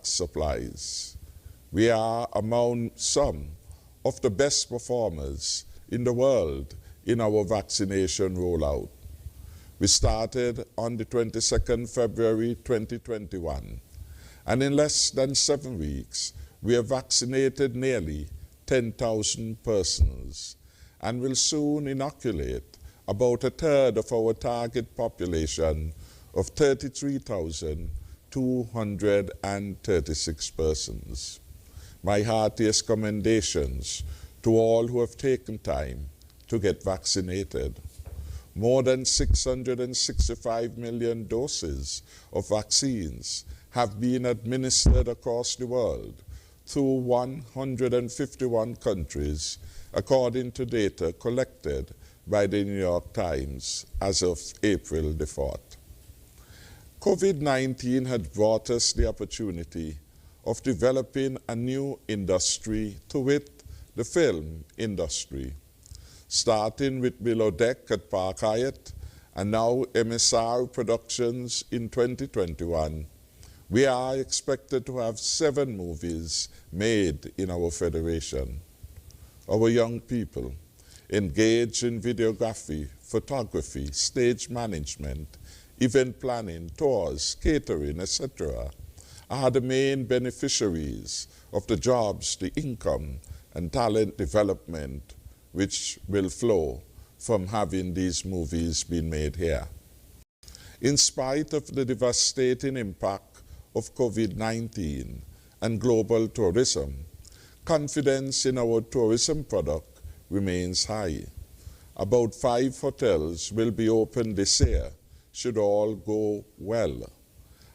vax supplies. We are among some of the best performers in the world in our vaccination rollout. We started on the 22nd February 2021, and in less than 7 weeks, we have vaccinated nearly 10,000 persons and will soon inoculate about a third of our target population of 33,236 persons. My heartiest commendations to all who have taken time to get vaccinated. More than 665 million doses of vaccines have been administered across the world through 151 countries, according to data collected by the New York Times as of April the 4th. COVID-19 had brought us the opportunity of developing a new industry, to wit, the film industry. Starting with Below Deck at Park Hyatt and now MSR Productions in 2021, we are expected to have 7 movies made in our federation. Our young people, engaged in videography, photography, stage management, event planning, tours, catering, etc., are the main beneficiaries of the jobs, the income, and talent development which will flow from having these movies being made here. In spite of the devastating impact of COVID-19 and global tourism, confidence in our tourism product remains high. About 5 hotels will be open this year, should all go well.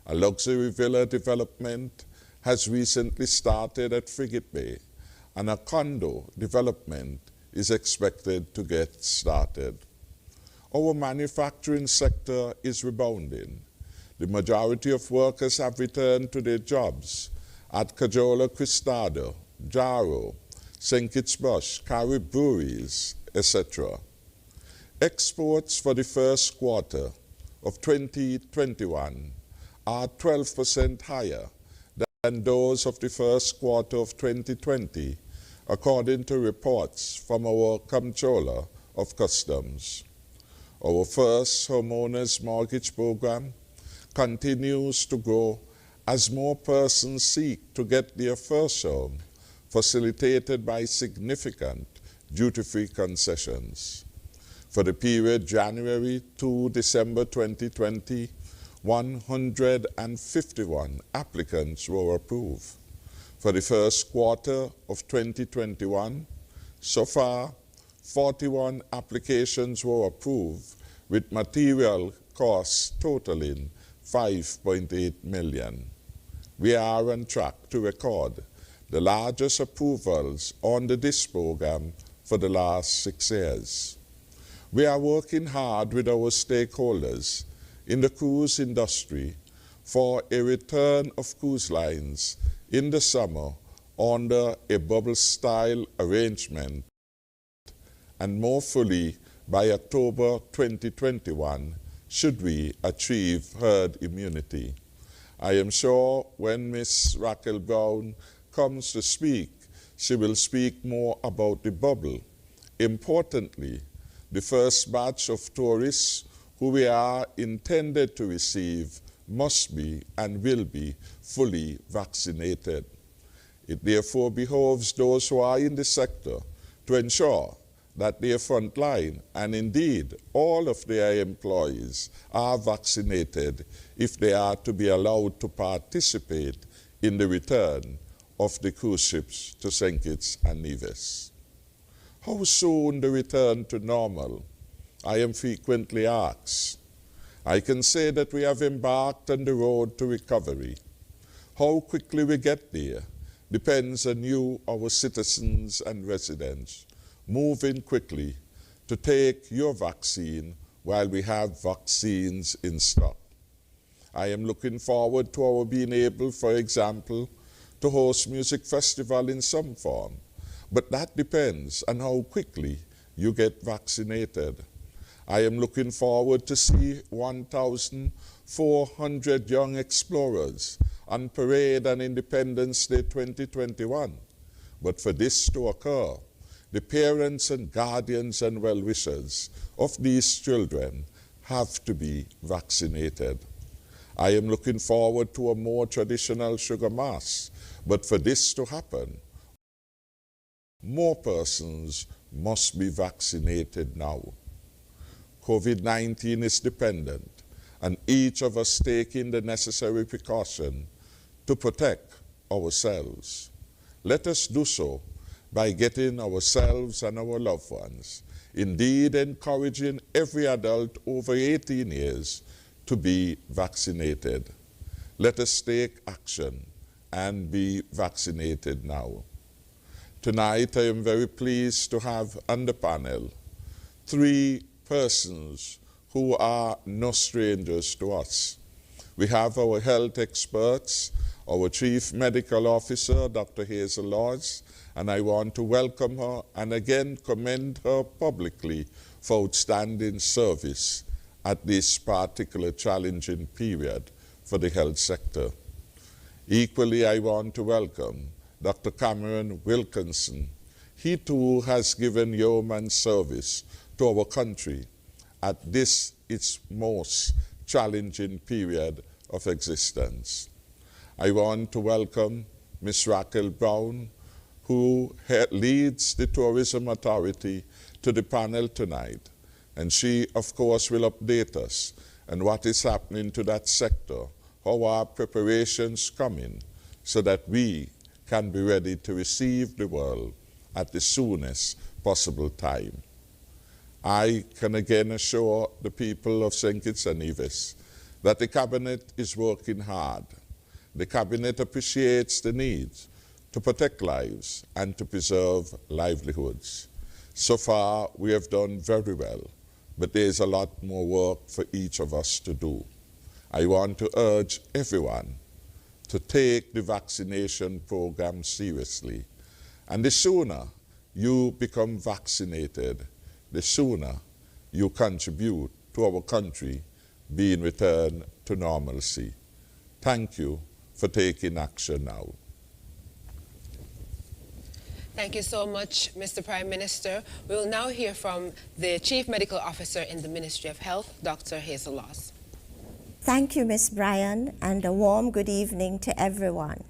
A luxury villa development has recently started at Frigate Bay, and a condo development is expected to get started. Our manufacturing sector is rebounding. The majority of workers have returned to their jobs at Cajola Cristado, Jaro, St. Kitts Bush, Carib breweries, etc. Exports for the first quarter of 2021 are 12% higher than those of the first quarter of 2020, according to reports from our Comptroller of Customs. Our first homeowners mortgage program continues to grow as more persons seek to get their first home, facilitated by significant duty-free concessions. For the period January to December 2020, 151 applicants were approved. For the first quarter of 2021, so far, 41 applications were approved, with material costs totaling $5.8 million. We are on track to record the largest approvals under this program for the last 6 years. We are working hard with our stakeholders in the cruise industry for a return of cruise lines in the summer under a bubble-style arrangement, and more fully by October 2021, should we achieve herd immunity. I am sure when Ms. Raquel Brown comes to speak, she will speak more about the bubble. Importantly, the first batch of tourists who we are intended to receive must be and will be fully vaccinated. It therefore behoves those who are in the sector to ensure that their frontline and indeed all of their employees are vaccinated if they are to be allowed to participate in the return of the cruise ships to St. Kitts and Nevis. How soon the return to normal? I am frequently asked. I can say that we have embarked on the road to recovery. How quickly we get there depends on you, our citizens and residents, moving quickly to take your vaccine while we have vaccines in stock. I am looking forward to our being able, for example, to host music festival in some form, but that depends on how quickly you get vaccinated. I am looking forward to see 1,400 young explorers on parade on Independence Day 2021. But for this to occur, the parents and guardians and well-wishers of these children have to be vaccinated. I am looking forward to a more traditional sugar mass, but for this to happen, more persons must be vaccinated now. COVID-19 is dependent on each of us taking the necessary precaution to protect ourselves. Let us do so by getting ourselves and our loved ones, indeed encouraging every adult over 18 years to be vaccinated. Let us take action and be vaccinated now. Tonight, I am very pleased to have on the panel 3 persons who are no strangers to us. We have our health experts, our Chief Medical Officer, Dr. Hazel Laws, and I want to welcome her and again commend her publicly for outstanding service at this particular challenging period for the health sector. Equally, I want to welcome Dr. Cameron Wilkinson. He too has given yeoman service to our country at this its most challenging period of existence. I want to welcome Ms. Raquel Brown, who leads the Tourism Authority, to the panel tonight. And she, of course, will update us on what is happening to that sector, how our preparations come in, so that we can be ready to receive the world at the soonest possible time. I can again assure the people of St. Kitts and Nevis that the Cabinet is working hard. The Cabinet appreciates the need to protect lives and to preserve livelihoods. So far, we have done very well, but there's a lot more work for each of us to do. I want to urge everyone to take the vaccination program seriously. And the sooner you become vaccinated, the sooner you contribute to our country being returned to normalcy. Thank you for taking action now. Thank you so much, Mr. Prime Minister. We will now hear from the Chief Medical Officer in the Ministry of Health, Dr. Hazel Laws. Thank you, Ms. Bryan, and a warm good evening to everyone.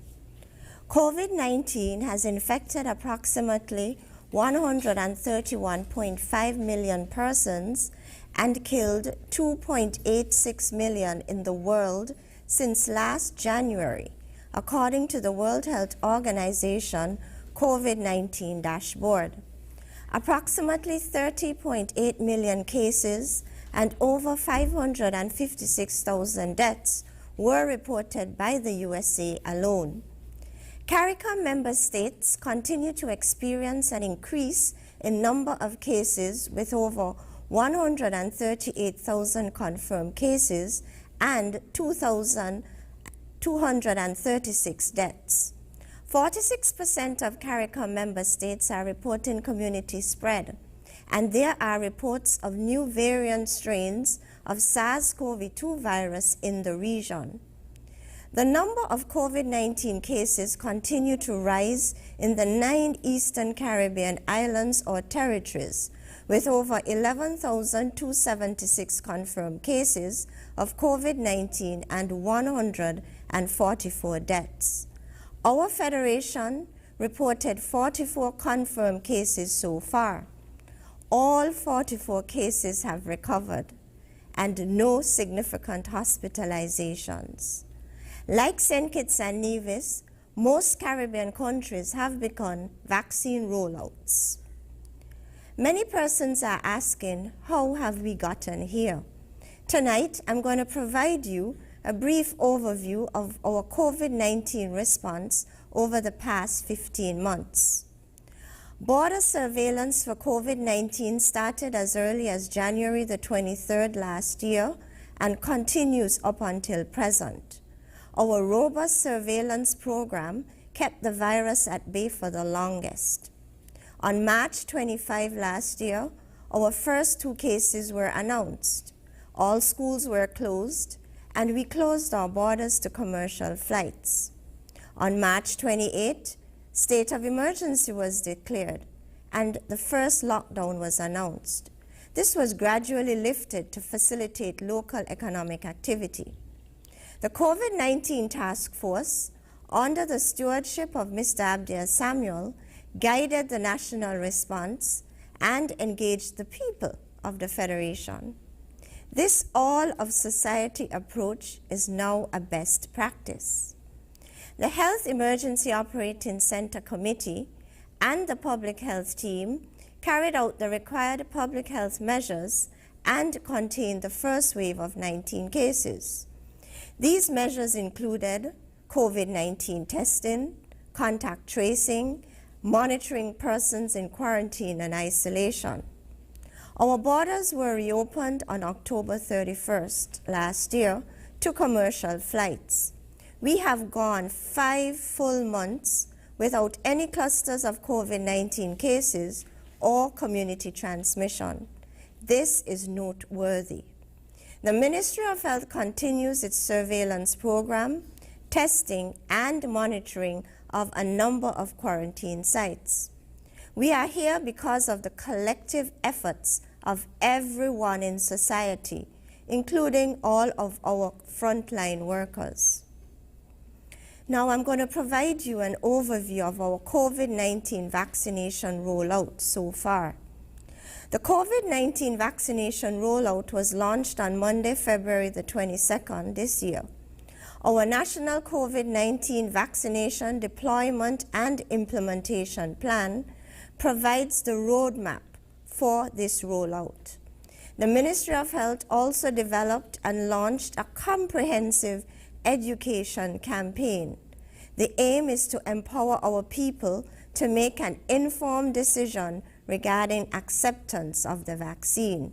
COVID-19 has infected approximately 131.5 million persons and killed 2.86 million in the world since last January, according to the World Health Organization COVID-19 dashboard. Approximately 30.8 million cases and over 556,000 deaths were reported by the USA alone. CARICOM member states continue to experience an increase in number of cases with over 138,000 confirmed cases and 2,236 deaths. 46% of CARICOM member states are reporting community spread, and there are reports of new variant strains of SARS-CoV-2 virus in the region. The number of COVID-19 cases continue to rise in the 9 Eastern Caribbean islands or territories, with over 11,276 confirmed cases of COVID-19 and 144 deaths. Our federation reported 44 confirmed cases so far. All 44 cases have recovered and no significant hospitalizations. Like St. Kitts and Nevis, most Caribbean countries have begun vaccine rollouts. Many persons are asking, how have we gotten here? Tonight, I'm going to provide you a brief overview of our COVID-19 response over the past 15 months. Border surveillance for COVID-19 started as early as January the 23rd last year and continues up until present. Our robust surveillance program kept the virus at bay for the longest. On March 25 last year, our first 2 cases were announced. All schools were closed, and we closed our borders to commercial flights. On March 28, state of emergency was declared, and the first lockdown was announced. This was gradually lifted to facilitate local economic activity. The COVID-19 task force, under the stewardship of Mr. Abdiel Samuel, guided the national response and engaged the people of the Federation. This all-of-society approach is now a best practice. The Health Emergency Operating Center Committee and the Public Health Team carried out the required public health measures and contained the first wave of 19 cases. These measures included COVID-19 testing, contact tracing, monitoring persons in quarantine and isolation. Our borders were reopened on October 31st last year to commercial flights. We have gone 5 full months without any clusters of COVID-19 cases or community transmission. This is noteworthy. The Ministry of Health continues its surveillance program, testing and monitoring of a number of quarantine sites. We are here because of the collective efforts of everyone in society, including all of our frontline workers. Now I'm going to provide you an overview of our COVID-19 vaccination rollout so far. The COVID-19 vaccination rollout was launched on Monday, February the 22nd this year. Our national COVID-19 vaccination deployment and implementation plan provides the roadmap for this rollout. The Ministry of Health also developed and launched a comprehensive education campaign. The aim is to empower our people to make an informed decision regarding acceptance of the vaccine.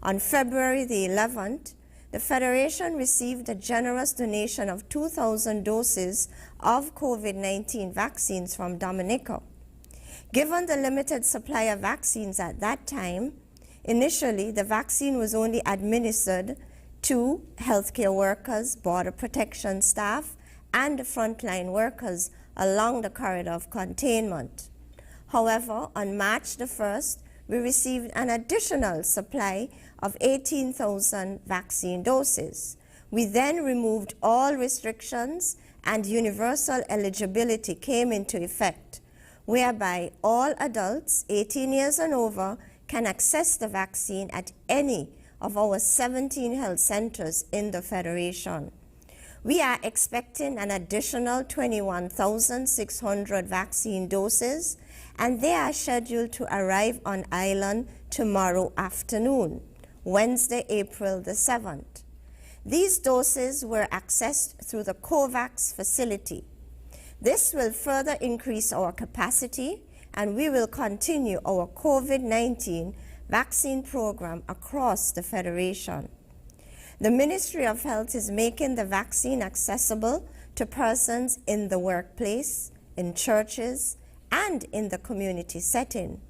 On February the 11th, the Federation received a generous donation of 2,000 doses of COVID-19 vaccines from Dominica. Given the limited supply of vaccines at that time, initially the vaccine was only administered to healthcare workers, border protection staff, and frontline workers along the corridor of containment. However, on March the 1st, we received an additional supply of 18,000 vaccine doses. We then removed all restrictions and universal eligibility came into effect, whereby all adults 18 years and over can access the vaccine at any of our 17 health centers in the Federation. We are expecting an additional 21,600 vaccine doses, and they are scheduled to arrive on island tomorrow afternoon, Wednesday, April the 7th. These doses were accessed through the COVAX facility. This will further increase our capacity, and we will continue our COVID-19 vaccine program across the Federation. The Ministry of Health is making the vaccine accessible to persons in the workplace, in churches, and in the community setting.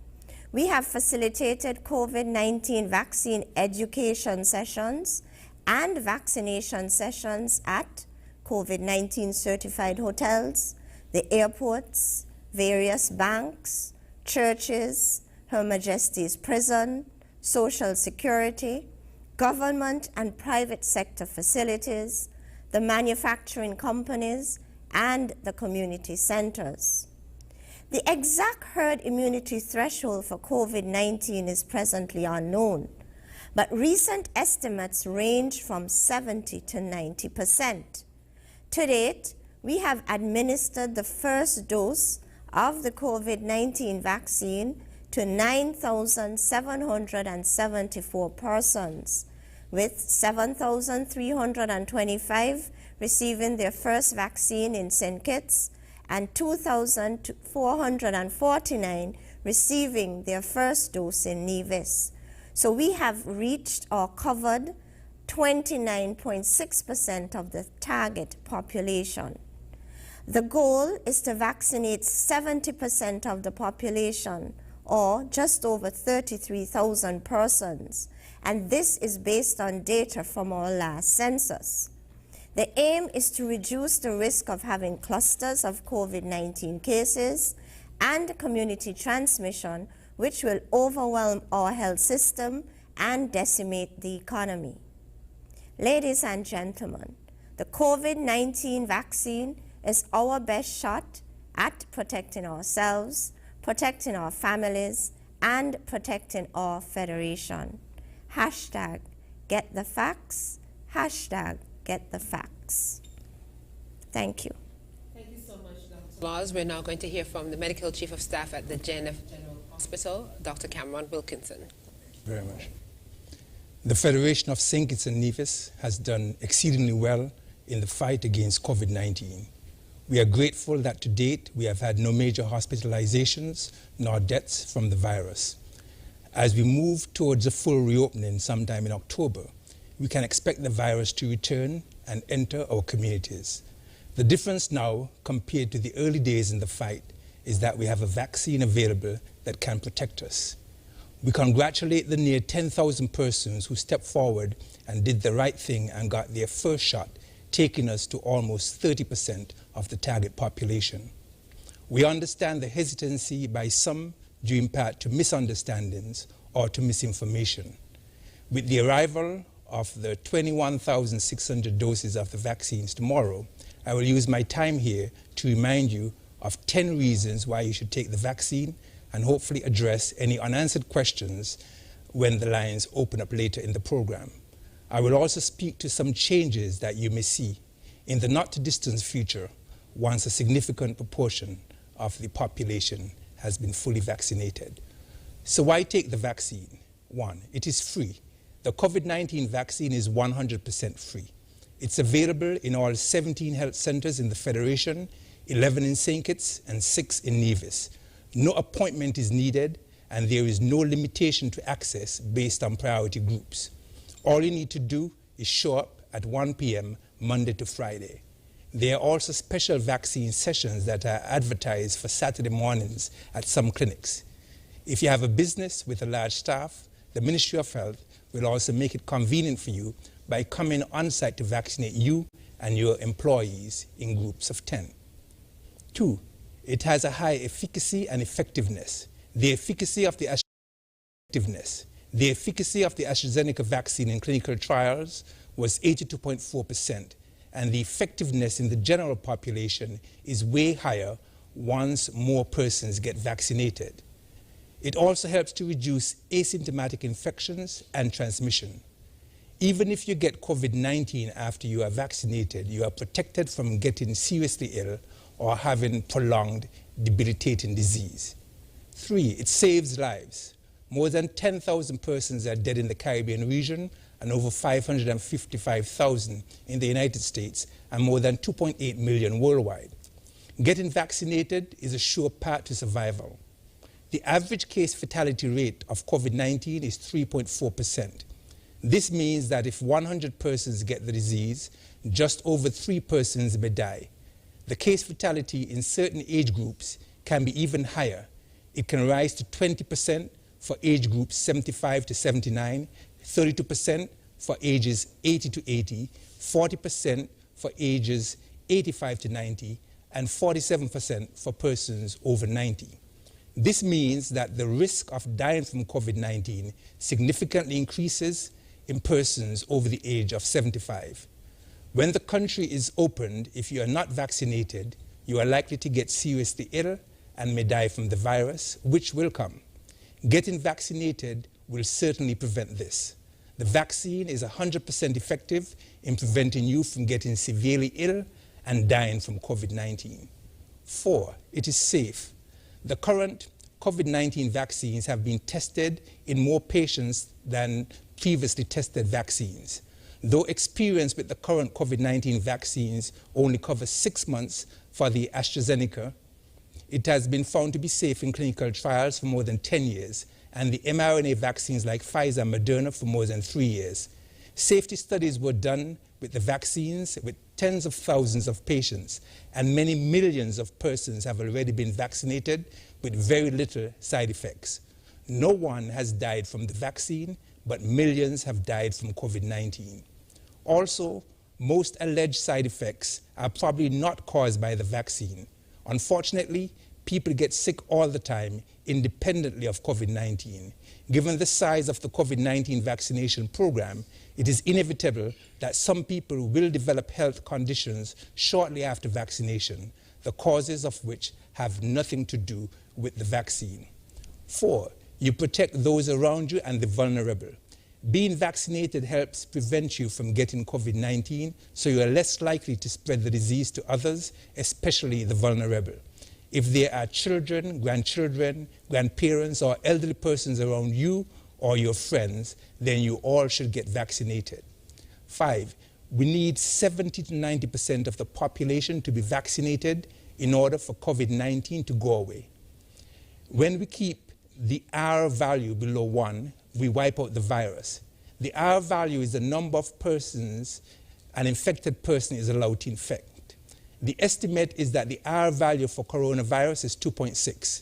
We have facilitated COVID-19 vaccine education sessions and vaccination sessions at COVID-19 certified hotels, the airports, various banks, churches, Her Majesty's Prison, Social Security, government and private sector facilities, the manufacturing companies, and the community centers. The exact herd immunity threshold for COVID-19 is presently unknown, but recent estimates range from 70 to 90%. To date, we have administered the first dose of the COVID-19 vaccine to 9,774 persons, with 7,325 receiving their first vaccine in St. Kitts and 2,449 receiving their first dose in Nevis. So we have reached or covered 29.6% of the target population. The goal is to vaccinate 70% of the population, or just over 33,000 persons, and this is based on data from our last census. The aim is to reduce the risk of having clusters of COVID-19 cases and community transmission, which will overwhelm our health system and decimate the economy. Ladies and gentlemen, the COVID-19 vaccine is our best shot at protecting ourselves, protecting our families, and protecting our federation. Hashtag get the facts, hashtag get the facts. Thank you. Thank you so much, Dr. Laws. We're now going to hear from the Medical Chief of Staff at the JNF General Hospital, Dr. Cameron Wilkinson. Thank you very much. The Federation of St. Kitts and Nevis has done exceedingly well in the fight against COVID-19. We are grateful that to date we have had no major hospitalizations nor deaths from the virus. As we move towards a full reopening sometime in October, we can expect the virus to return and enter our communities. The difference now, compared to the early days in the fight, is that we have a vaccine available that can protect us. We congratulate the near 10,000 persons who stepped forward and did the right thing and got their first shot, taking us to almost 30% of the target population. We understand the hesitancy by some due in part to misunderstandings or to misinformation. With the arrival of the 21,600 doses of the vaccines tomorrow, I will use my time here to remind you of 10 reasons why you should take the vaccine and hopefully address any unanswered questions when the lines open up later in the program. I will also speak to some changes that you may see in the not-too-distant future once a significant proportion of the population has been fully vaccinated. So why take the vaccine? One, it is free. The COVID-19 vaccine is 100% free. It's available in all 17 health centers in the Federation, 11 in St. Kitts, and 6 in Nevis. No appointment is needed, and there is no limitation to access based on priority groups. All you need to do is show up at 1 p.m. Monday to Friday. There are also special vaccine sessions that are advertised for Saturday mornings at some clinics. If you have a business with a large staff, the Ministry of Health will also make it convenient for you by coming on site to vaccinate you and your employees in groups of 10. 2, it has a high efficacy and effectiveness. The efficacy of the AstraZeneca vaccine in clinical trials was 82.4%, and the effectiveness in the general population is way higher once more persons get vaccinated. It also helps to reduce asymptomatic infections and transmission. Even if you get COVID-19 after you are vaccinated, you are protected from getting seriously ill or having prolonged debilitating disease. 3, it saves lives. More than 10,000 persons are dead in the Caribbean region and over 555,000 in the United States and more than 2.8 million worldwide. Getting vaccinated is a sure path to survival. The average case fatality rate of COVID-19 is 3.4%. This means that if 100 persons get the disease, just over 3 persons may die. The case fatality in certain age groups can be even higher. It can rise to 20% for age groups 75 to 79, 32% for ages 80 to 80, 40% for ages 85 to 90, and 47% for persons over 90. This means that the risk of dying from COVID-19 significantly increases in persons over the age of 75. When the country is opened, if you are not vaccinated, you are likely to get seriously ill and may die from the virus, which will come. Getting vaccinated will certainly prevent this. The vaccine is 100% effective in preventing you from getting severely ill and dying from COVID-19. 4, it is safe. The current COVID-19 vaccines have been tested in more patients than previously tested vaccines. Though experience with the current COVID-19 vaccines only covers 6 months for the AstraZeneca, it has been found to be safe in clinical trials for more than 10 years, and the mRNA vaccines like Pfizer and Moderna for more than 3 years. Safety studies were done with the vaccines with tens of thousands of patients, and many millions of persons have already been vaccinated with very little side effects. No one has died from the vaccine, but millions have died from COVID-19. Also, most alleged side effects are probably not caused by the vaccine. Unfortunately, people get sick all the time, independently of COVID-19. Given the size of the COVID-19 vaccination program, it is inevitable that some people will develop health conditions shortly after vaccination, the causes of which have nothing to do with the vaccine. 4, you protect those around you and the vulnerable. Being vaccinated helps prevent you from getting COVID-19, so you are less likely to spread the disease to others, especially the vulnerable. If there are children, grandchildren, grandparents, or elderly persons around you or your friends, then you all should get vaccinated. 5, we need 70 to 90% of the population to be vaccinated in order for COVID-19 to go away. When we keep the R value below 1, we wipe out the virus. The R value is the number of persons an infected person is allowed to infect. The estimate is that the R value for coronavirus is 2.6.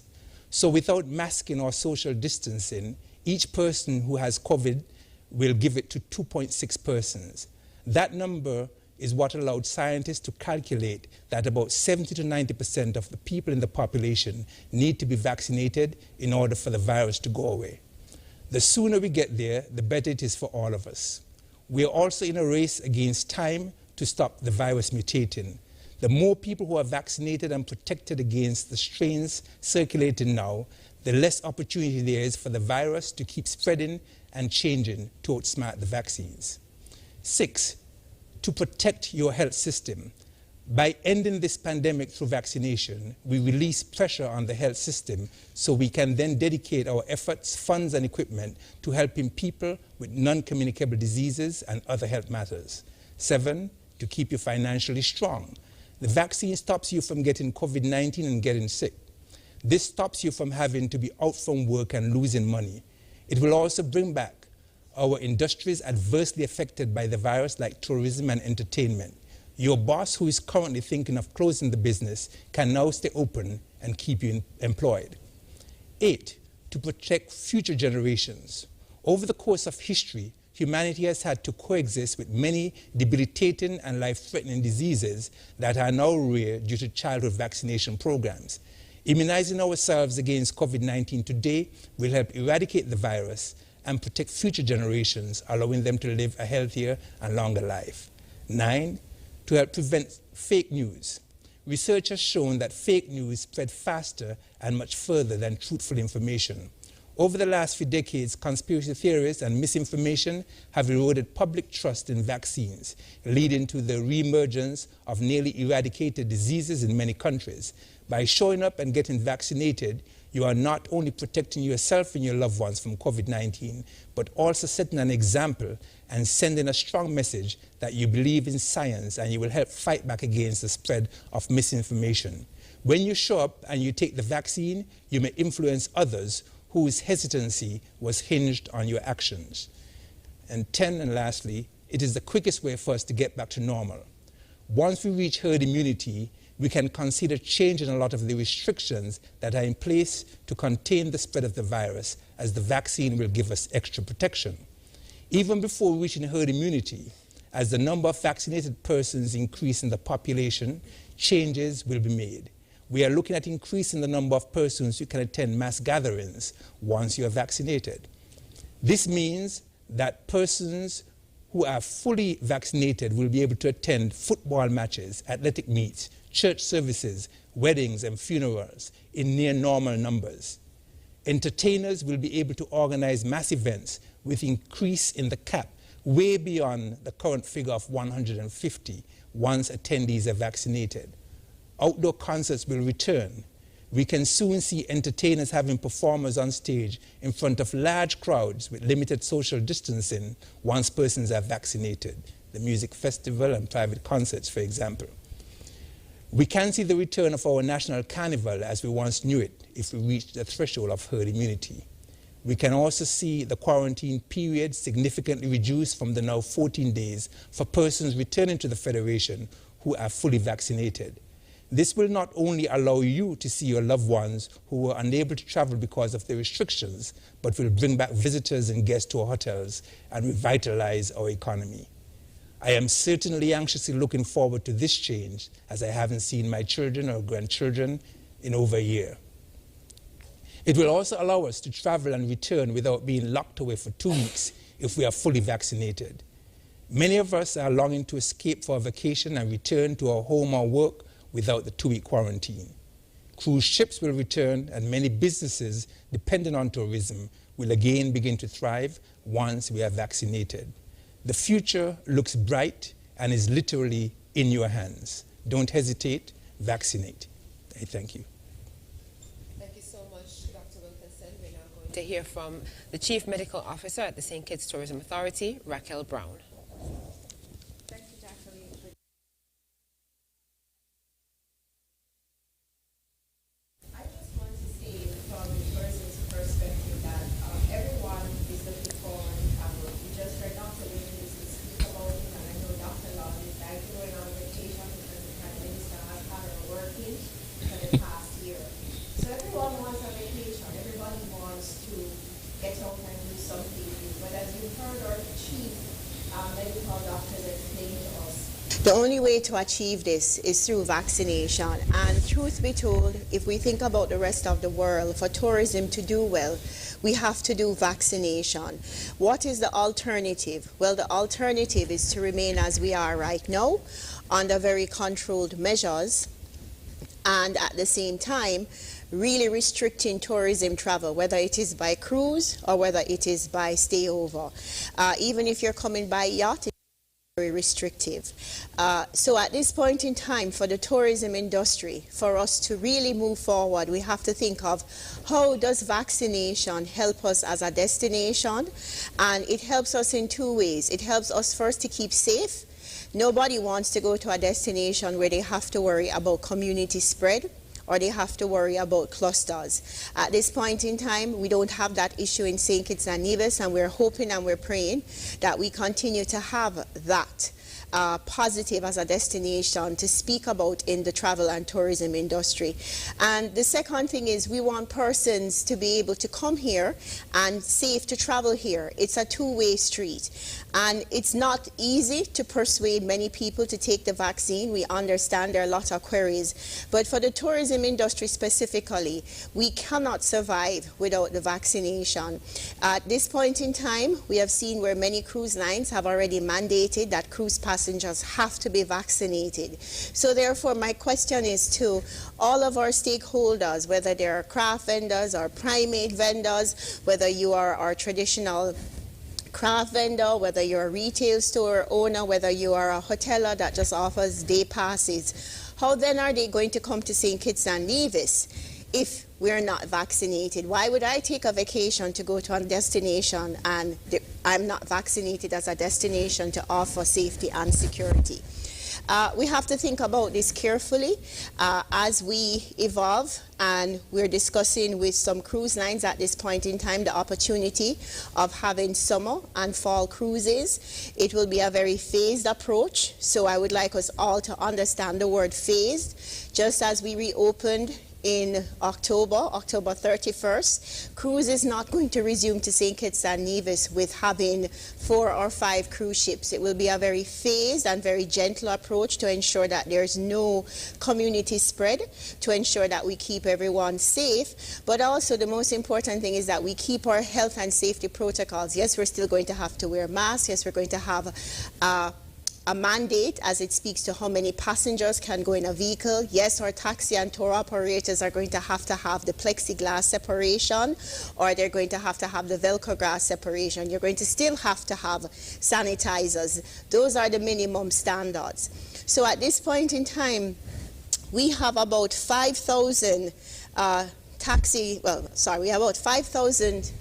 So without masking or social distancing, each person who has COVID will give it to 2.6 persons. That number is what allowed scientists to calculate that about 70 to 90% of the people in the population need to be vaccinated in order for the virus to go away. The sooner we get there, the better it is for all of us. We are also in a race against time to stop the virus mutating. The more people who are vaccinated and protected against the strains circulating now, the less opportunity there is for the virus to keep spreading and changing to outsmart the vaccines. 6, to protect your health system. By ending this pandemic through vaccination, we release pressure on the health system so we can then dedicate our efforts, funds, and equipment to helping people with non-communicable diseases and other health matters. 7, to keep you financially strong. The vaccine stops you from getting COVID-19 and getting sick. This stops you from having to be out from work and losing money. It will also bring back our industries adversely affected by the virus, like tourism and entertainment. Your boss, who is currently thinking of closing the business, can now stay open and keep you employed. 8, to protect future generations. Over the course of history, humanity has had to coexist with many debilitating and life-threatening diseases that are now rare due to childhood vaccination programs. Immunizing ourselves against COVID-19 today will help eradicate the virus and protect future generations, allowing them to live a healthier and longer life. 9, to help prevent fake news. Research has shown that fake news spread faster and much further than truthful information. Over the last few decades, conspiracy theories and misinformation have eroded public trust in vaccines, leading to the re-emergence of nearly eradicated diseases in many countries. By showing up and getting vaccinated, you are not only protecting yourself and your loved ones from COVID-19, but also setting an example and sending a strong message that you believe in science and you will help fight back against the spread of misinformation. When you show up and you take the vaccine, you may influence others whose hesitancy was hinged on your actions. And 10, and lastly, it is the quickest way for us to get back to normal. Once we reach herd immunity, we can consider changing a lot of the restrictions that are in place to contain the spread of the virus, as the vaccine will give us extra protection. Even before reaching herd immunity, as the number of vaccinated persons increase in the population, changes will be made. We are looking at increasing the number of persons who can attend mass gatherings once you are vaccinated. This means that persons who are fully vaccinated will be able to attend football matches, athletic meets, church services, weddings, and funerals in near normal numbers. Entertainers will be able to organize mass events with increase in the cap way beyond the current figure of 150 once attendees are vaccinated. Outdoor concerts will return. We can soon see entertainers having performers on stage in front of large crowds with limited social distancing once persons are vaccinated. The music festival and private concerts, for example. We can see the return of our national carnival as we once knew it if we reach the threshold of herd immunity. We can also see the quarantine period significantly reduced from the now 14 days for persons returning to the Federation who are fully vaccinated. This will not only allow you to see your loved ones who were unable to travel because of the restrictions, but will bring back visitors and guests to our hotels and revitalize our economy. I am certainly anxiously looking forward to this change, as I haven't seen my children or grandchildren in over a year. It will also allow us to travel and return without being locked away for 2 weeks if we are fully vaccinated. Many of us are longing to escape for a vacation and return to our home or work without the 2-week quarantine. Cruise ships will return, and many businesses dependent on tourism will again begin to thrive once we are vaccinated. The future looks bright and is literally in your hands. Don't hesitate, vaccinate. I thank you. Thank you so much, Dr. Wilkinson. We're now going to hear from the Chief Medical Officer at the St. Kitts Tourism Authority, Raquel Brown. Thank you, Jacqueline. I just want to say from the tourism's perspective that everyone is looking forward to travel. We just heard Dr. Wilkinson speak about it, and I know Dr. Long is like going on vacation because the Prime Minister has had her working for the past year. So everyone wants a vacation. Everybody wants to get out and do something new. But as you heard our chief medical doctors explain to us, the only way to achieve this is through vaccination. And truth be told, if we think about the rest of the world, for tourism to do well, we have to do vaccination. What is the alternative? Well, the alternative is to remain as we are right now, under very controlled measures, and at the same time, really restricting tourism travel, whether it is by cruise or whether it is by stayover. Even if you're coming by yacht, it's very restrictive. So at this point in time, for the tourism industry, for us to really move forward, we have to think of how does vaccination help us as a destination? And it helps us in 2 ways. It helps us first to keep safe. Nobody wants to go to a destination where they have to worry about community spread, or they have to worry about clusters. At this point in time, we don't have that issue in St. Kitts and Nevis, and we're hoping and we're praying that we continue to have that positive as a destination to speak about in the travel and tourism industry. And the second thing is we want persons to be able to come here and safe to travel here. It's a two-way street. And it's not easy to persuade many people to take the vaccine. We understand there are a lot of queries. But for the tourism industry specifically, we cannot survive without the vaccination. At this point in time, we have seen where many cruise lines have already mandated that cruise passengers have to be vaccinated. So therefore, my question is to all of our stakeholders, whether they're craft vendors or primate vendors, whether you are our traditional craft vendor, whether you're a retail store owner, whether you are a hoteler that just offers day passes, how then are they going to come to St. Kitts and Nevis if we're not vaccinated? Why would I take a vacation to go to a destination and I'm not vaccinated as a destination to offer safety and security? We have to think about this carefully as we evolve, and we're discussing with some cruise lines at this point in time the opportunity of having summer and fall cruises. It will be a very phased approach, so I would like us all to understand the word phased. Just as we reopened in October 31st, cruise is not going to resume to St. Kitts and Nevis with having 4 or 5 cruise ships. It will be a very phased and very gentle approach to ensure that there's no community spread, to ensure that we keep everyone safe, but also the most important thing is that we keep our health and safety protocols. Yes, we're still going to have to wear masks. Yes, we're going to have a mandate as it speaks to how many passengers can go in a vehicle. Yes, our taxi and tour operators are going to have the plexiglass separation, or they're going to have the Velcro glass separation. You're going to still have to have sanitizers. Those are the minimum standards. So at this point in time, we have about 5,000 we have about 5,000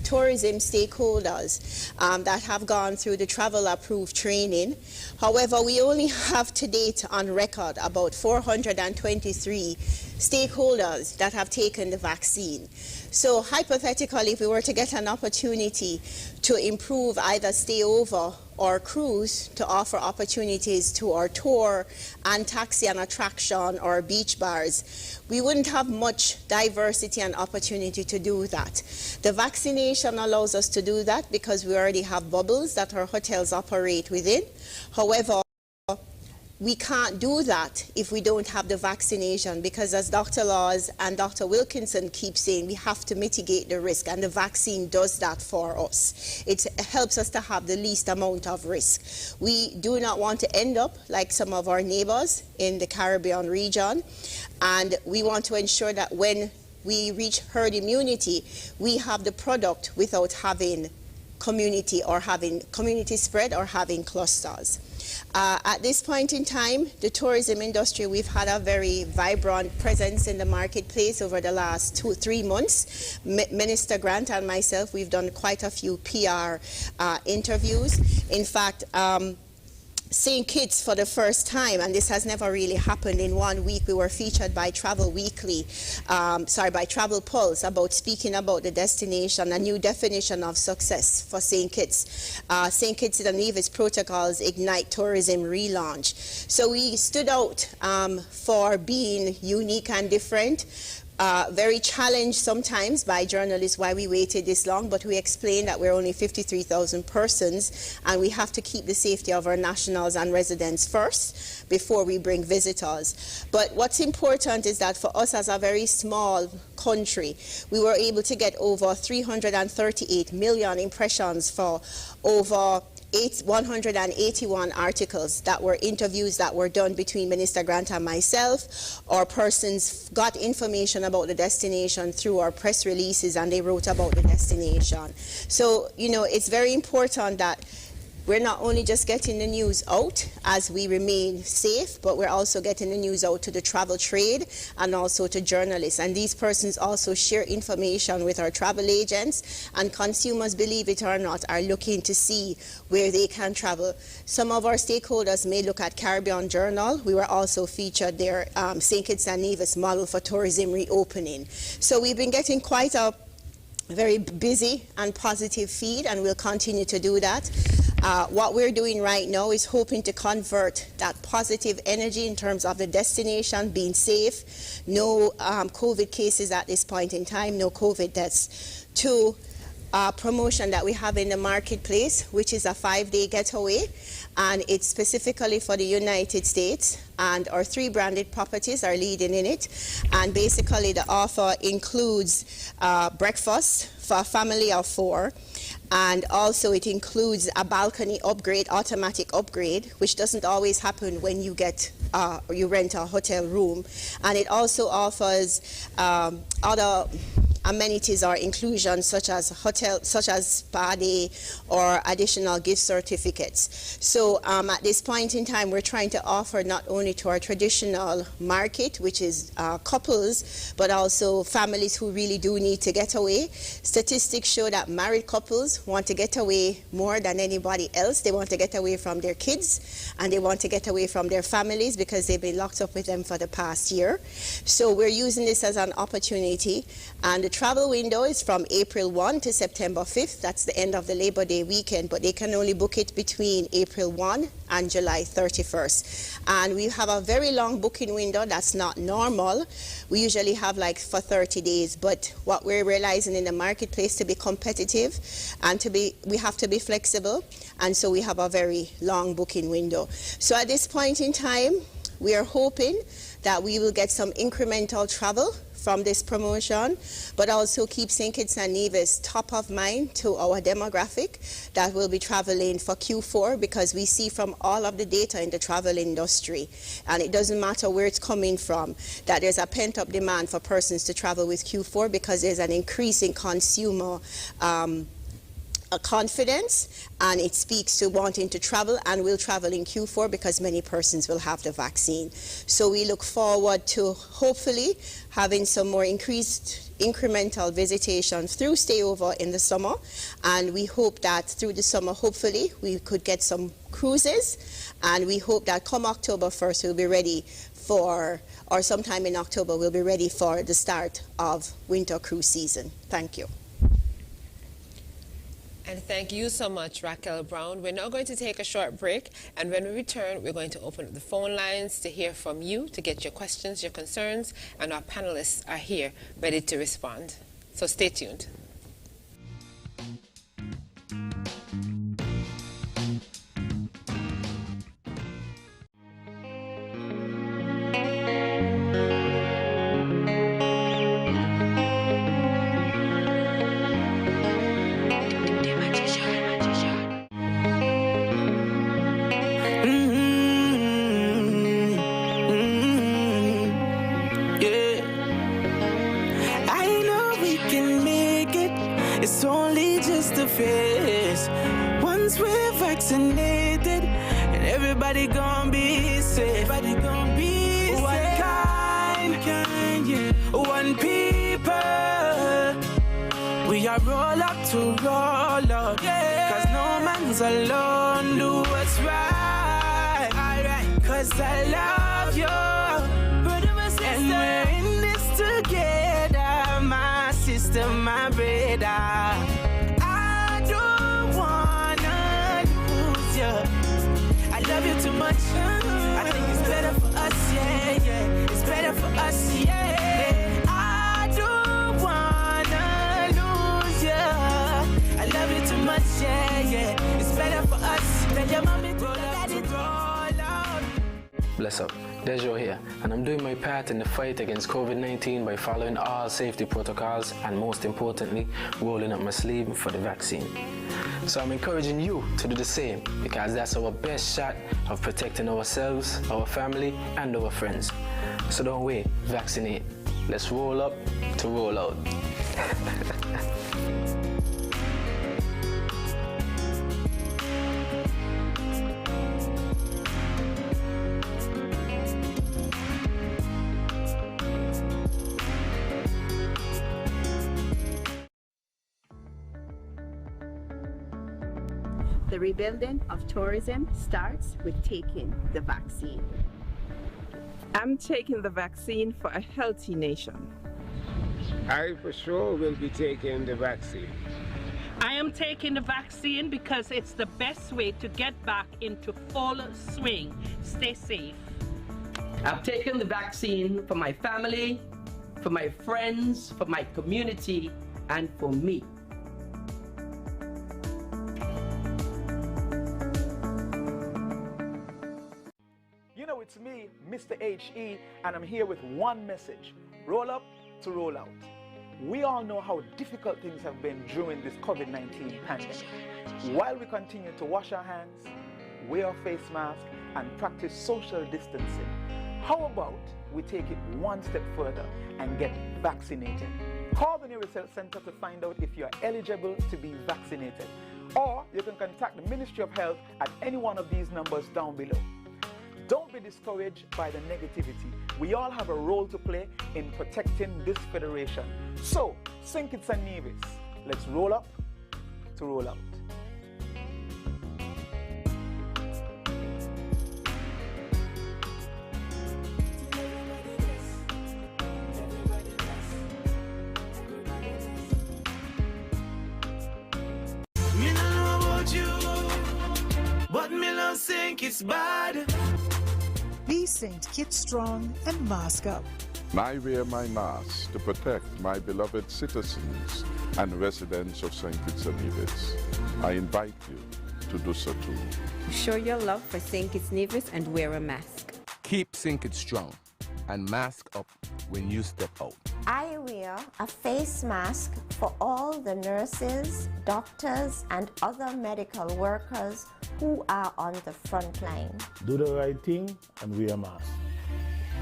tourism stakeholders that have gone through the travel approved training. However, we only have to date on record about 423 stakeholders that have taken the vaccine. So hypothetically, if we were to get an opportunity to improve either stayover our cruise to offer opportunities to our tour and taxi and attraction or beach bars, we wouldn't have much diversity and opportunity to do that. The vaccination allows us to do that because we already have bubbles that our hotels operate within. However, we can't do that if we don't have the vaccination, because as Dr. Laws and Dr. Wilkinson keep saying, we have to mitigate the risk, and the vaccine does that for us. It helps us to have the least amount of risk. We do not want to end up like some of our neighbors in the Caribbean region, and we want to ensure that when we reach herd immunity, we have the product without having community spread or having clusters. At this point in time, the tourism industry, we've had a very vibrant presence in the marketplace over the last 2-3 months. Minister Grant and myself, we've done quite a few PR interviews. In fact, St. Kitts for the first time, and this has never really happened in 1 week, we were featured by Travel Weekly, by Travel Pulse, about speaking about the destination, a new definition of success for St. Kitts. St. Kitts and Nevis Protocols Ignite Tourism relaunch. So we stood out for being unique and different. Very challenged sometimes by journalists why we waited this long, but we explained that we're only 53,000 persons and we have to keep the safety of our nationals and residents first before we bring visitors. But what's important is that for us as a very small country, we were able to get over 338 million impressions for over 181 articles that were interviews that were done between Minister Grant and myself, or persons got information about the destination through our press releases and they wrote about the destination. So, you know, it's very important that we're not only just getting the news out as we remain safe, but we're also getting the news out to the travel trade and also to journalists. And these persons also share information with our travel agents, and consumers, believe it or not, are looking to see where they can travel. Some of our stakeholders may look at Caribbean Journal. We were also featured there, St. Kitts and Nevis model for tourism reopening. So we've been getting quite a very busy and positive feed, and we'll continue to do that. What we're doing right now is hoping to convert that positive energy in terms of the destination being safe, no COVID cases at this point in time, no COVID deaths, to promotion that we have in the marketplace, which is a 5-day getaway, and it's specifically for the United States, and our 3 branded properties are leading in it. And basically the offer includes breakfast for a family of 4, and also it includes a balcony upgrade, automatic upgrade, which doesn't always happen when you get you rent a hotel room. And it also offers other amenities or inclusions such as spa day or additional gift certificates. So at this point in time, we're trying to offer not only to our traditional market, which is couples, but also families who really do need to get away. Statistics show that married couples want to get away more than anybody else. They want to get away from their kids, and they want to get away from their families because they've been locked up with them for the past year. So we're using this as an opportunity, and the travel window is from April 1 to September 5th. That's the end of the Labor Day weekend, but they can only book it between April 1 and July 31st. And we have a very long booking window that's not normal. We usually have like for 30 days, but what we're realizing in the marketplace, to be competitive and we have to be flexible, and so we have a very long booking window. So at this point in time, we are hoping that we will get some incremental travel from this promotion, but also keep St. Kitts and Nevis top of mind to our demographic that will be traveling for Q4, because we see from all of the data in the travel industry, and it doesn't matter where it's coming from, that there's a pent-up demand for persons to travel with Q4 because there's an increase in consumer confidence, and it speaks to wanting to travel, and will travel in Q4 because many persons will have the vaccine. So we look forward to hopefully having some more increased incremental visitation through stayover in the summer, and we hope that through the summer hopefully we could get some cruises, and we hope that come October 1st we'll be ready for, or sometime in October we'll be ready for the start of winter cruise season. Thank you. And thank you so much, Raquel Brown. We're now going to take a short break, and when we return, we're going to open up the phone lines to hear from you, to get your questions, your concerns, and our panelists are here ready to respond. So stay tuned. It's only just a phase. Once we're vaccinated, and everybody gonna be safe. Everybody gonna be safe. One kind, yeah. One people. We are roll up to roll out, yeah. Cause no man's alone. Do what's right, alright. Cause I love you, brother, my sister. And we're in this together, my sister, my brother. I don't wanna lose you. I love you too much. I think it's better for us, yeah, yeah. It's better for us, yeah. I don't wanna lose you. I love you too much, yeah, yeah. It's better for us. Tell your mommy to let it roll out. Bless up, Dejo here, and I'm doing my part in the fight against COVID-19 by following all safety protocols and, most importantly, rolling up my sleeve for the vaccine. So I'm encouraging you to do the same, because that's our best shot of protecting ourselves, our family, and our friends. So don't wait, vaccinate. Let's roll up to roll out. The rebuilding of tourism starts with taking the vaccine. I'm taking the vaccine for a healthy nation. I for sure will be taking the vaccine. I am taking the vaccine because it's the best way to get back into full swing. Stay safe. I've taken the vaccine for my family, for my friends, for my community, and for me. It's me, Mr. HE, and I'm here with one message: roll up to roll out. We all know how difficult things have been during this COVID-19 pandemic. While we continue to wash our hands, wear a face mask, and practice social distancing, how about we take it one step further and get vaccinated? Call the nearest health center to find out if you are eligible to be vaccinated, or you can contact the Ministry of Health at any one of these numbers down below. Don't be discouraged by the negativity. We all have a role to play in protecting this federation. So, St. Kitts and Nevis, let's roll up to roll out. Me no know about you, but me don't think it's bad. Be St. Kitts strong and mask up. I wear my mask to protect my beloved citizens and residents of St. Kitts and Nevis. I invite you to do so too. Show your love for St. Kitts Nevis and wear a mask. Keep St. Kitts strong and mask up when you step out. I wear a face mask for all the nurses, doctors, and other medical workers who are on the front line. Do the right thing and wear a mask.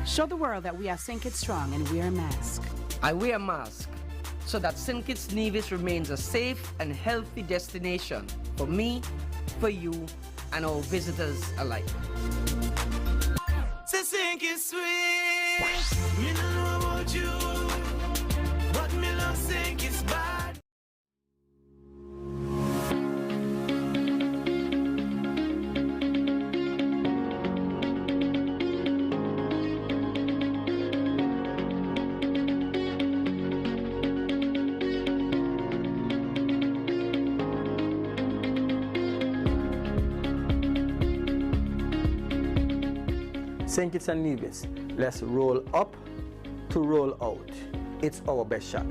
Show the world that we are St. Kitts strong and wear a mask. I wear a mask so that St. Kitts Nevis remains a safe and healthy destination for me, for you, and our visitors alike. So St. Kitts sweet. Me no know about you, but me love St. Kitts bad. St. Kitts and Nevis, let's roll up to roll out. It's our best shot.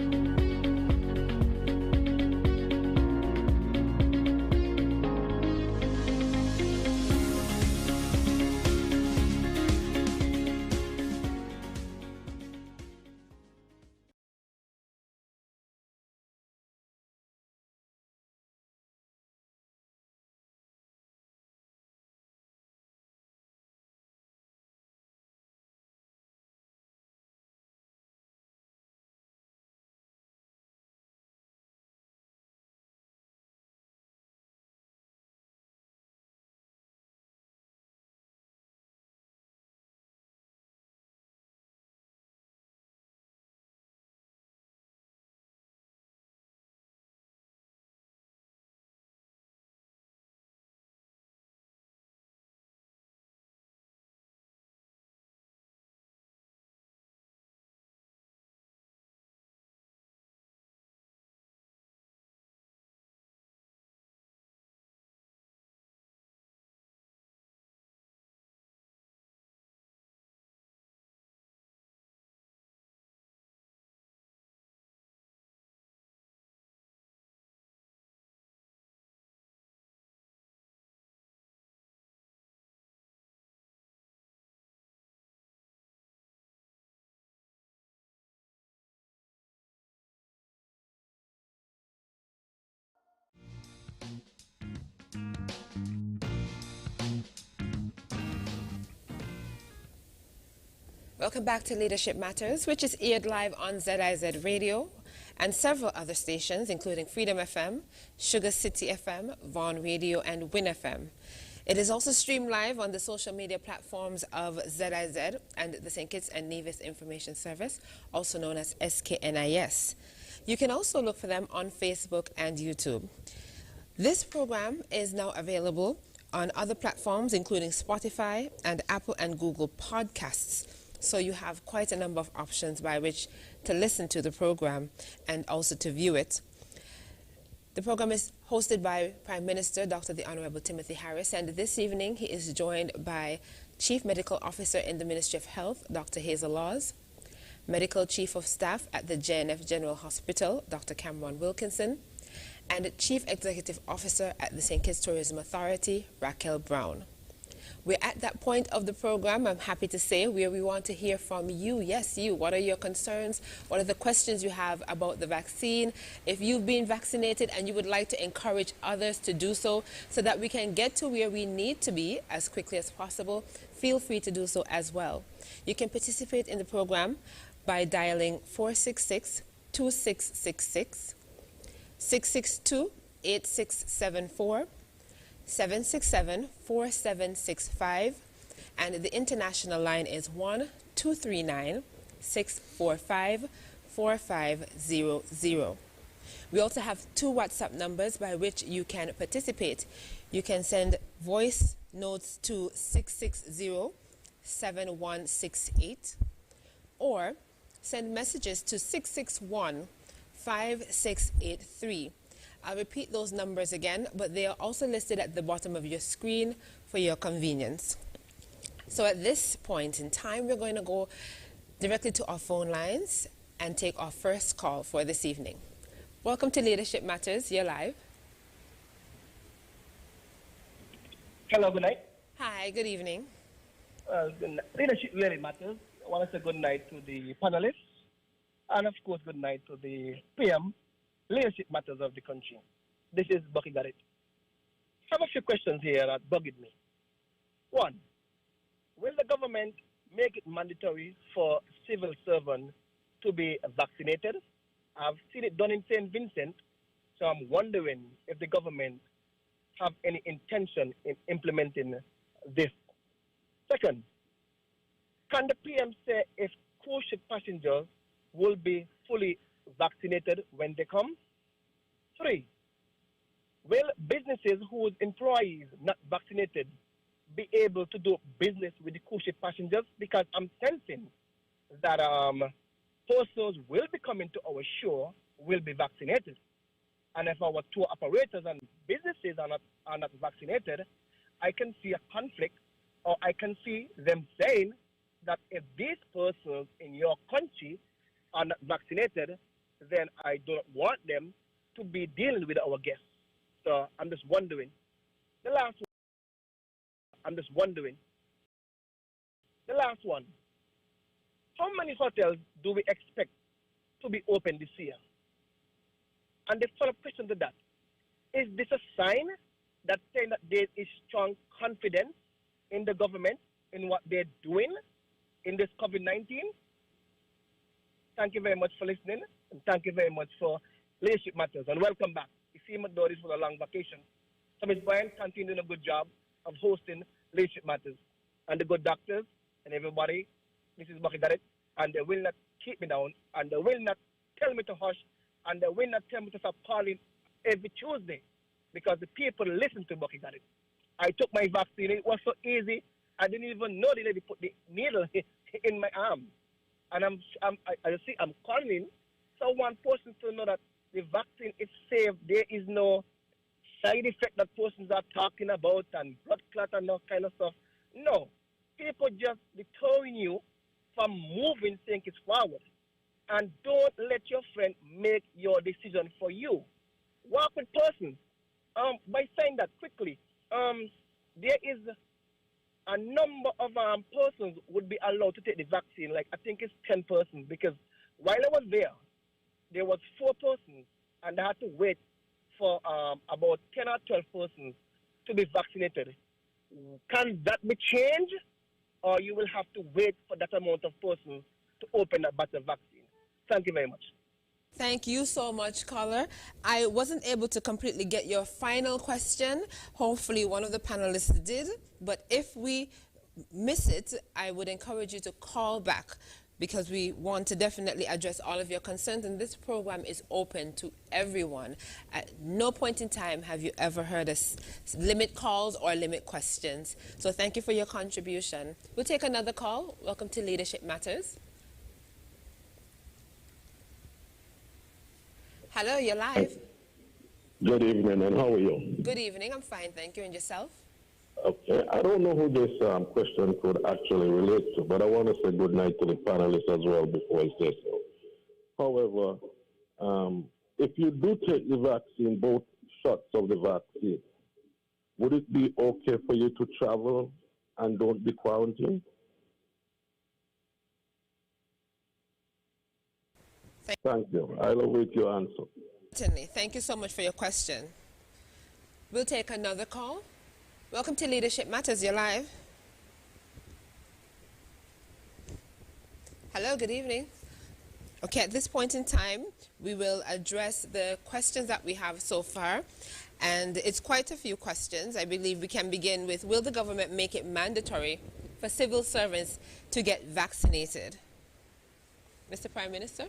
Welcome back to Leadership Matters, which is aired live on ZIZ Radio and several other stations, including Freedom FM, Sugar City FM, Vaughan Radio, and Win FM. It is also streamed live on the social media platforms of ZIZ and the St. Kitts and Nevis Information Service, also known as SKNIS. You can also look for them on Facebook and YouTube. This program is now available on other platforms, including Spotify and Apple and Google Podcasts. So you have quite a number of options by which to listen to the program and also to view it. The program is hosted by Prime Minister Dr. the Honorable Timothy Harris, and this evening he is joined by Chief Medical Officer in the Ministry of Health, Dr. Hazel Laws, Medical Chief of Staff at the JNF General Hospital, Dr. Cameron Wilkinson, and Chief Executive Officer at the St. Kitts Tourism Authority, Raquel Brown. We're at that point of the program, I'm happy to say, where we want to hear from you. Yes, you. What are your concerns? What are the questions you have about the vaccine? If you've been vaccinated and you would like to encourage others to do so that we can get to where we need to be as quickly as possible, feel free to do so as well. You can participate in the program by dialing 466-2666, 662-8674, 767-4765, and the international line is 1-239-645-4500. We also have two WhatsApp numbers by which you can participate. You can send voice notes to 660-7168 or send messages to 661-5683. I'll repeat those numbers again, but they are also listed at the bottom of your screen for your convenience. So at this point in time, we're going to go directly to our phone lines and take our first call for this evening. Welcome to Leadership Matters. You're live. Hello, good night. Hi, good evening. Leadership really matters. I want to say good night to the panelists, and of course, good night to the PM. Leadership matters of the country. This is Bucky Garrett. I have a few questions here that bugged me. One, will the government make it mandatory for civil servants to be vaccinated? I've seen it done in St. Vincent, so I'm wondering if the government have any intention in implementing this. Second, can the PM say if cruise ship passengers will be fully vaccinated when they come? 3, will businesses whose employees not vaccinated be able to do business with the cruise ship passengers? Because I'm sensing that persons will be coming to our shore will be vaccinated. And if our tour operators and businesses are not vaccinated, I can see a conflict or I can see them saying that if these persons in your country are not vaccinated, then I don't want them to be dealing with our guests. So I'm just wondering. The last one. How many hotels do we expect to be open this year? And the follow-up question to that, is this a sign that saying that there is strong confidence in the government, in what they're doing in this COVID-19? Thank you very much for listening, and thank you very much for Leadership Matters, and welcome back. You see my daughter for a long vacation. So Ms. Brian continue doing a good job of hosting Leadership Matters. And the good doctors and everybody, Mrs. Bucky got it, and they will not keep me down, and they will not tell me to hush, and they will not tell me to stop calling every Tuesday, because the people listen to Bucky got it. I took my vaccine. It was so easy. I didn't even know the lady put the needle in my arm. And I'm calling someone person to know that the vaccine is safe. There is no side effect that persons are talking about and blood clot and that kind of stuff. No. People just deterring you from moving things forward. And don't let your friend make your decision for you. Work with persons. By saying that quickly, there is a number of persons would be allowed to take the vaccine. Like I think it's 10 persons, because while I was there was 4 persons, and I had to wait for about 10 or 12 persons to be vaccinated. Can that be changed, or you will have to wait for that amount of persons to open that batch of vaccine? Thank you very much. Thank you so much, caller. I wasn't able to completely get your final question. Hopefully one of the panelists did. But if we miss it, I would encourage you to call back, because we want to definitely address all of your concerns. And this program is open to everyone. At no point in time have you ever heard us limit calls or limit questions. So thank you for your contribution. We'll take another call. Welcome to Leadership Matters. Hello, you're live. Good evening, and how are you? Good evening, I'm fine, thank you. And yourself? Okay, I don't know who this question could actually relate to, but I want to say good night to the panelists as well before I say so. However, if you do take the vaccine, both shots of the vaccine, would it be okay for you to travel and don't be quarantined? Thank you. I'll await your answer. Certainly. Thank you so much for your question. We'll take another call. Welcome to Leadership Matters. You're live. Hello, good evening. Okay, at this point in time, we will address the questions that we have so far. And it's quite a few questions. I believe we can begin with, will the government make it mandatory for civil servants to get vaccinated? Mr. Prime Minister?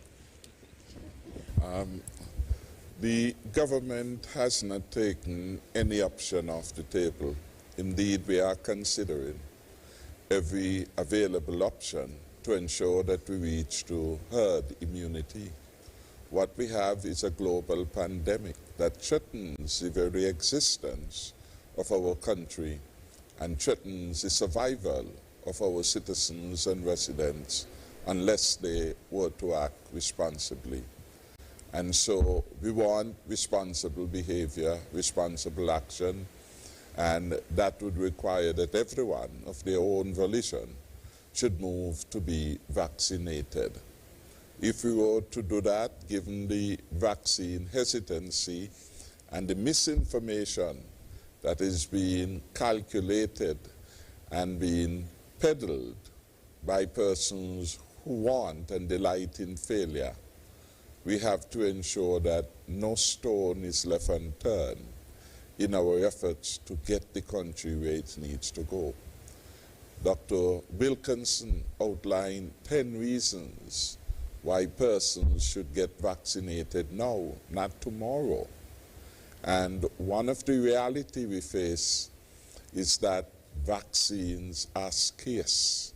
The government has not taken any option off the table. Indeed, we are considering every available option to ensure that we reach to herd immunity. What we have is a global pandemic that threatens the very existence of our country and threatens the survival of our citizens and residents unless they were to act responsibly. And so we want responsible behavior, responsible action, and that would require that everyone of their own volition should move to be vaccinated. If we were to do that, given the vaccine hesitancy and the misinformation that is being calculated and being peddled by persons who want and delight in failure, we have to ensure that no stone is left unturned in our efforts to get the country where it needs to go. Dr. Wilkinson outlined 10 reasons why persons should get vaccinated now, not tomorrow. And one of the reality we face is that vaccines are scarce.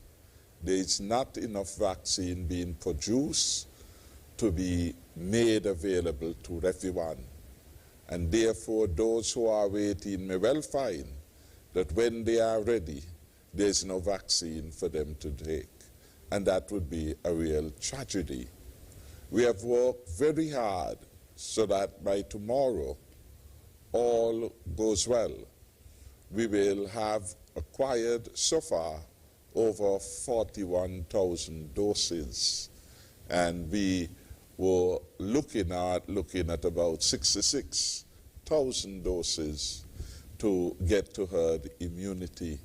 There is not enough vaccine being produced to be made available to everyone. And therefore, those who are waiting may well find that when they are ready, there's no vaccine for them to take. And that would be a real tragedy. We have worked very hard so that by tomorrow, all goes well. We will have acquired so far over 41,000 doses, and we were looking at about 66,000 doses to get to herd immunity.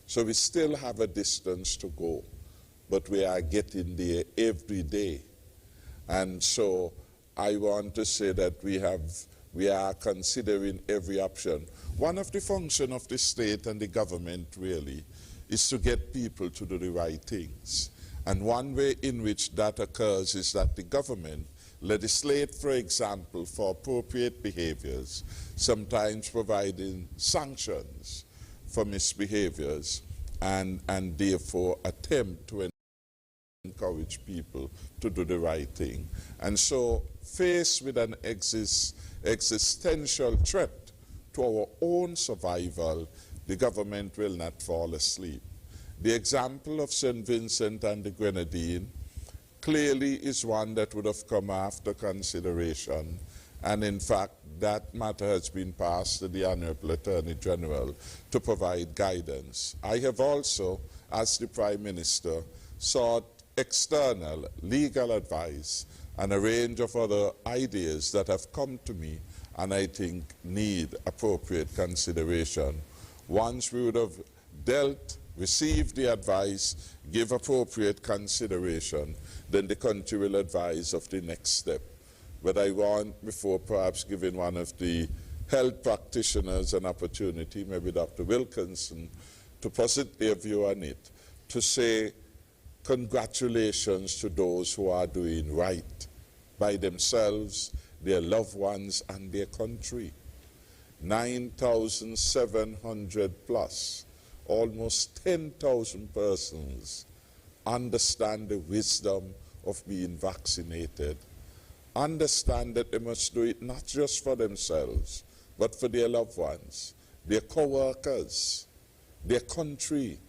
So we still have a distance to go, but we are getting there every day. And so I want to say that we are considering every option. One of the functions of the state and the government really is to get people to do the right things. And one way in which that occurs is that the government legislate, for example, for appropriate behaviors, sometimes providing sanctions for misbehaviors, and therefore attempt to encourage people to do the right thing. And so, faced with an existential threat to our own survival, the government will not fall asleep. The example of St. Vincent and the Grenadine clearly is one that would have come after consideration, and in fact that matter has been passed to the Honorable Attorney General to provide guidance. I have also, as the Prime Minister, sought external legal advice and a range of other ideas that have come to me and I think need appropriate consideration. Once we would have received the advice, give appropriate consideration, then the country will advise of the next step. But I want, before perhaps giving one of the health practitioners an opportunity, maybe Dr. Wilkinson, to posit their view on it, to say congratulations to those who are doing right by themselves, their loved ones, and their country. 9,700 plus, almost 10,000 persons understand the wisdom of being vaccinated, understand that they must do it not just for themselves, but for their loved ones, their co-workers, their country.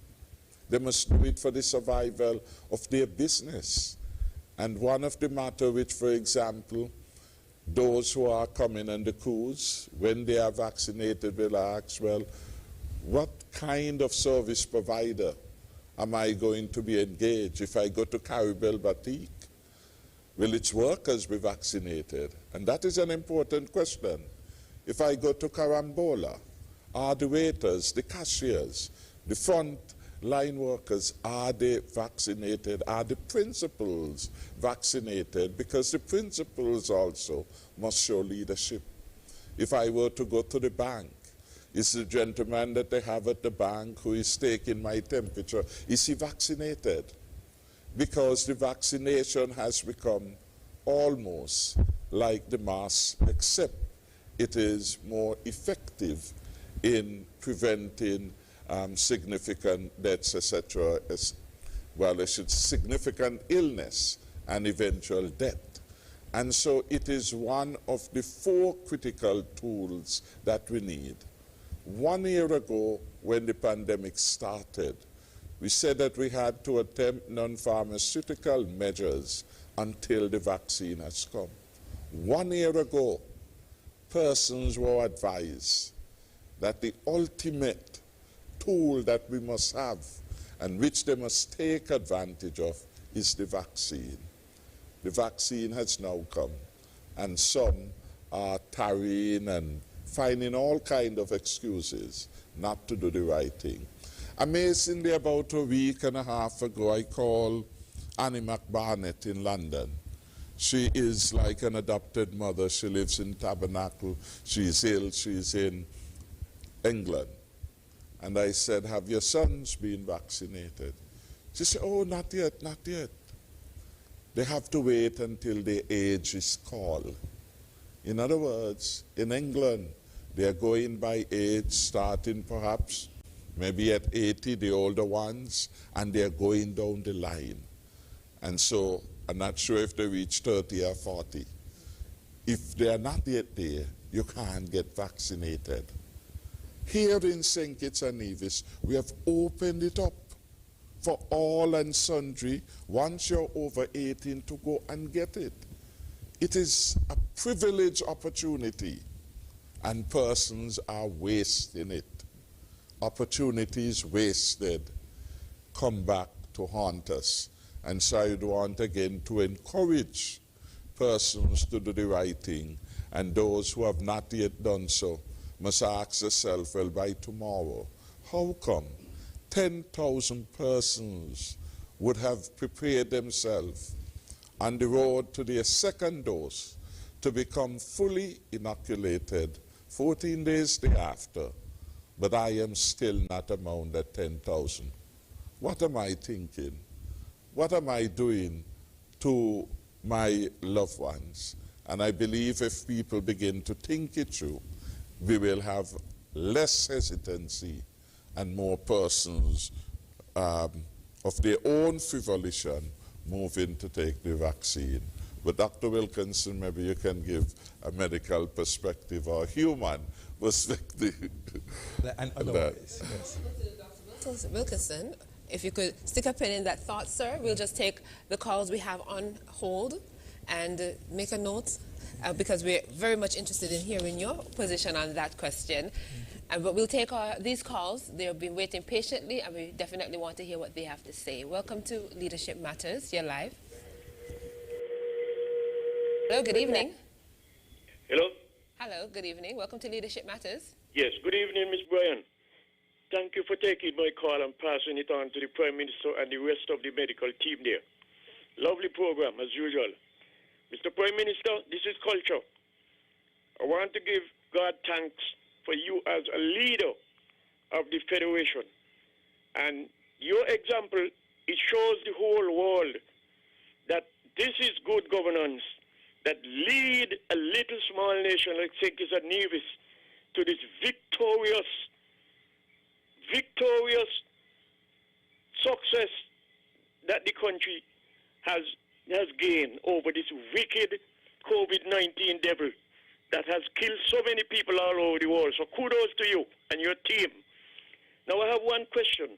They must do it for the survival of their business. And one of the matter which, for example, those who are coming on the cruise, when they are vaccinated, will ask, well, what kind of service provider am I going to be engaged? If I go to Caribel Batik, will its workers be vaccinated? And that is an important question. If I go to Carambola, are the waiters, the cashiers, the front line workers, are they vaccinated? Are the principals vaccinated? Because the principals also must show leadership. If I were to go to the bank, is the gentleman that they have at the bank who is taking my temperature, is he vaccinated? Because the vaccination has become almost like the mask, except it is more effective in preventing significant deaths, etc. Well, I should significant illness and eventual death. And so it is one of the 4 critical tools that we need. 1 year ago, when the pandemic started, we said that we had to attempt non-pharmaceutical measures until the vaccine has come. 1 year ago, persons were advised that the ultimate tool that we must have and which they must take advantage of is the vaccine. The vaccine has now come, and some are tarrying and finding all kinds of excuses not to do the right thing. Amazingly, about a week and a half ago, I called Annie McBarnett in London. She is like an adopted mother. She lives in Tabernacle. She's ill. She's in England. And I said, have your sons been vaccinated? She said, oh, not yet, not yet. They have to wait until their age is called. In other words, in England, they are going by age, starting perhaps maybe at 80, the older ones, and they are going down the line. And so I'm not sure if they reach 30 or 40. If they are not yet there, you can't get vaccinated. Here in St. Kitts and Nevis, we have opened it up for all and sundry, once you're over 18, to go and get it. It is a privileged opportunity, and persons are wasting it. Opportunities wasted come back to haunt us. And so I would want again to encourage persons to do the right thing, and those who have not yet done so must ask themselves, well, by tomorrow, how come 10,000 persons would have prepared themselves on the road to their second dose to become fully inoculated 14 days thereafter, but I am still not among that 10,000. What am I thinking? What am I doing to my loved ones? And I believe if people begin to think it through, we will have less hesitancy and more persons of their own volition moving to take the vaccine. But Dr. Wilkinson, maybe you can give a medical perspective or a human perspective. And otherwise, yes. Dr. Wilkinson, if you could stick a pin in that thought, sir, we'll just take the calls we have on hold and make a note because we're very much interested in hearing your position on that question. But we'll take these calls. They've been waiting patiently, and we definitely want to hear what they have to say. Welcome to Leadership Matters. You're live. Hello, good evening. Hello? Hello, good evening. Welcome to Leadership Matters. Yes, good evening, Ms. Bryan. Thank you for taking my call and passing it on to the Prime Minister and the rest of the medical team there. Lovely program, as usual. Mr. Prime Minister, this is culture. I want to give God thanks for you as a leader of the Federation. And your example, it shows the whole world that this is good governance that lead a little small nation like St. Kitts and Nevis to this victorious success that the country has gained over this wicked COVID-19 devil that has killed so many people all over the world. So kudos to you and your team. Now I have one question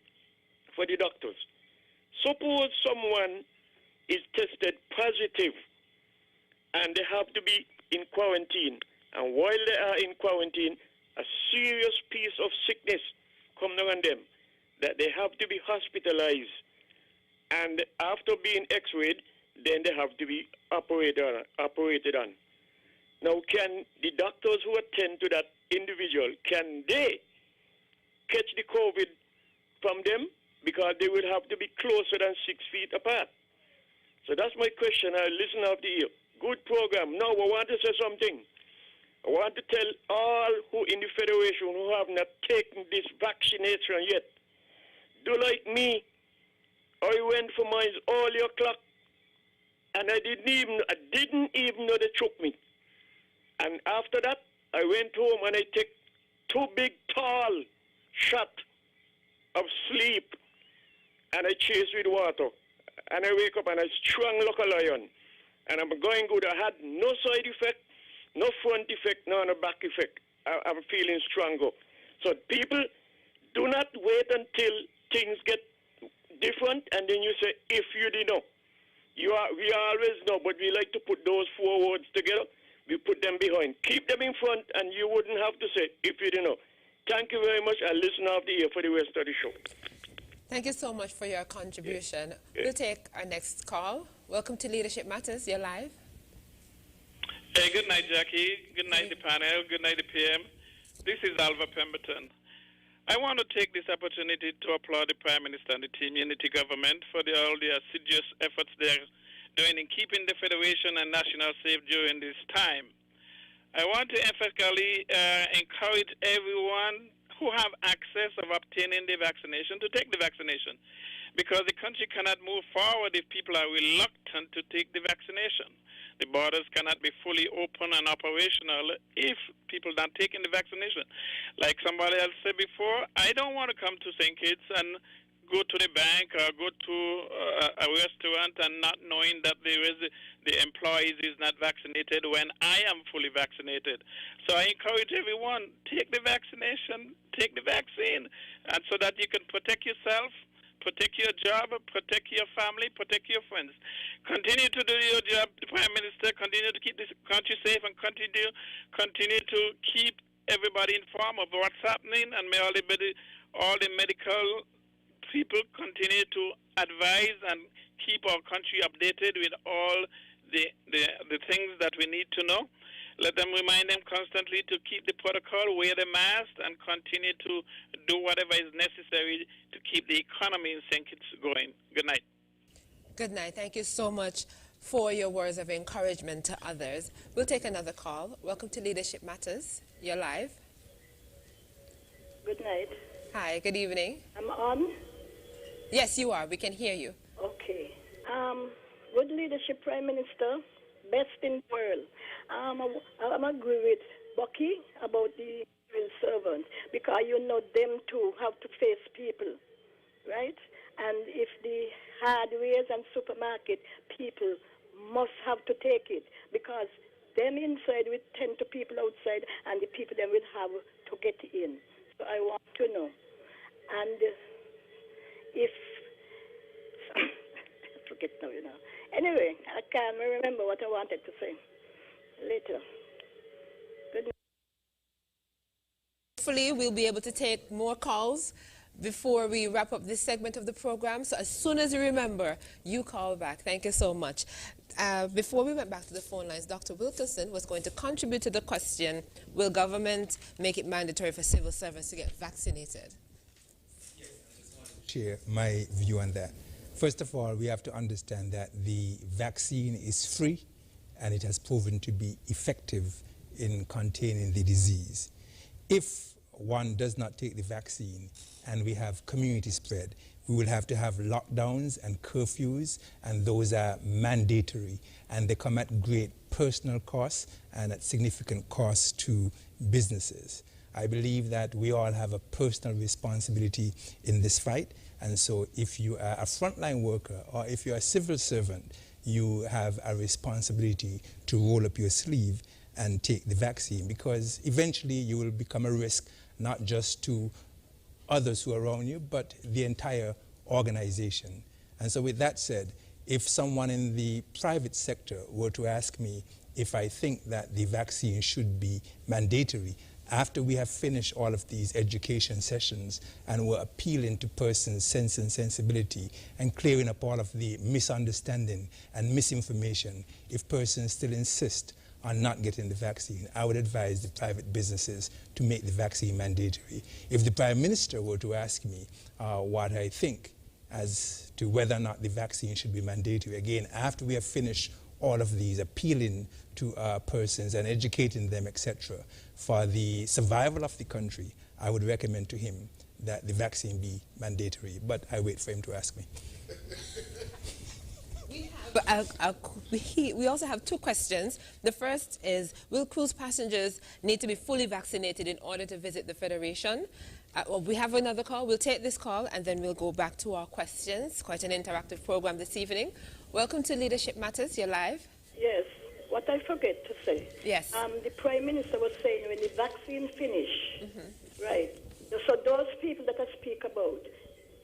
for the doctors. Suppose someone is tested positive and they have to be in quarantine, and while they are in quarantine, a serious piece of sickness comes on them, that they have to be hospitalized, and after being x-rayed, then they have to be operated on. Now, can the doctors who attend to that individual, can they catch the COVID from them? Because they will have to be closer than 6 feet apart. So that's my question. I listen off the ear. Good program. Now, I want to say something. I want to tell all who in the Federation who have not taken this vaccination yet, do like me. I went for mine early o'clock, and I didn't even know they took me. And after that, I went home and I take 2 big, tall shots of sleep, and I chase with water. And I wake up and I strong like a lion. And I'm going good. I had no side effect, no front effect, no back effect. I'm feeling stronger. So people, do not wait until things get different and then you say, if you didn't know. We always know, but we like to put those 4 words together. We put them behind. Keep them in front and you wouldn't have to say, if you didn't know. Thank you very much. I'll listen off the ear for the rest of the show. Thank you so much for your contribution. We'll take our next call. Welcome to Leadership Matters. You're live. Hey, good night, Jackie. Good night, the panel. Good night, the PM. This is Alva Pemberton. I want to take this opportunity to applaud the Prime Minister and the Team Unity government for all the assiduous efforts they're doing in keeping the Federation and National safe during this time. I want to emphatically encourage everyone who have access of obtaining the vaccination to take the vaccination, because the country cannot move forward if people are reluctant to take the vaccination. The borders cannot be fully open and operational if people are not taking the vaccination. Like somebody else said before, I don't want to come to St. Kitts and go to the bank or go to a restaurant and not knowing that the employees is not vaccinated when I am fully vaccinated. So I encourage everyone, take the vaccination, take the vaccine, and so that you can protect yourself, protect your job, protect your family, protect your friends. Continue to do your job, the Prime Minister. Continue to keep this country safe and continue to keep everybody informed of what's happening, and may all the medical people continue to advise and keep our country updated with all the things that we need to know. Let them remind them constantly to keep the protocol, wear the mask, and continue to do whatever is necessary to keep the economy in St. Kitts going. Good night. Good night. Thank you so much for your words of encouragement to others. We'll take another call. Welcome to Leadership Matters. You're live. Good night. Hi, good evening. I'm on? Yes, you are. We can hear you. Okay. Good leadership, Prime Minister. Best in the world. I'm agree with Bucky about the civil servant, because you know them too have to face people, right? And if the hardwares and supermarket people must have to take it, because them inside will tend to people outside, and the people then will have to get in. So I want to know. And if I forget now, you know. Anyway, I can't remember what I wanted to say. Later. Good night. Hopefully, we'll be able to take more calls before we wrap up this segment of the program. So as soon as you remember, you call back. Thank you so much. Before we went back to the phone lines, Dr. Wilkerson was going to contribute to the question, will government make it mandatory for civil servants to get vaccinated? Yes, I just want to share my view on that. First of all, we have to understand that the vaccine is free and it has proven to be effective in containing the disease. If one does not take the vaccine and we have community spread, we will have to have lockdowns and curfews, and those are mandatory, and they come at great personal costs and at significant costs to businesses. I believe that we all have a personal responsibility in this fight, and so if you are a frontline worker or if you're a civil servant, you have a responsibility to roll up your sleeve and take the vaccine, because eventually you will become a risk not just to others who are around you, but the entire organization. And so with that said, if someone in the private sector were to ask me if I think that the vaccine should be mandatory, after we have finished all of these education sessions and we're appealing to persons' sense and sensibility and clearing up all of the misunderstanding and misinformation, if persons still insist on not getting the vaccine, I would advise the private businesses to make the vaccine mandatory. If the Prime Minister were to ask me what I think as to whether or not the vaccine should be mandatory, again, after we have finished all of these, appealing to persons and educating them, etc., for the survival of the country, I would recommend to him that the vaccine be mandatory. But I wait for him to ask me. We also have two questions. The first is, will cruise passengers need to be fully vaccinated in order to visit the Federation? We have another call. We'll take this call and then we'll go back to our questions. Quite an interactive program this evening. Welcome to Leadership Matters. You're live. Yes. What I forget to say. Yes. The Prime Minister was saying when the vaccine finish, right? So those people that I speak about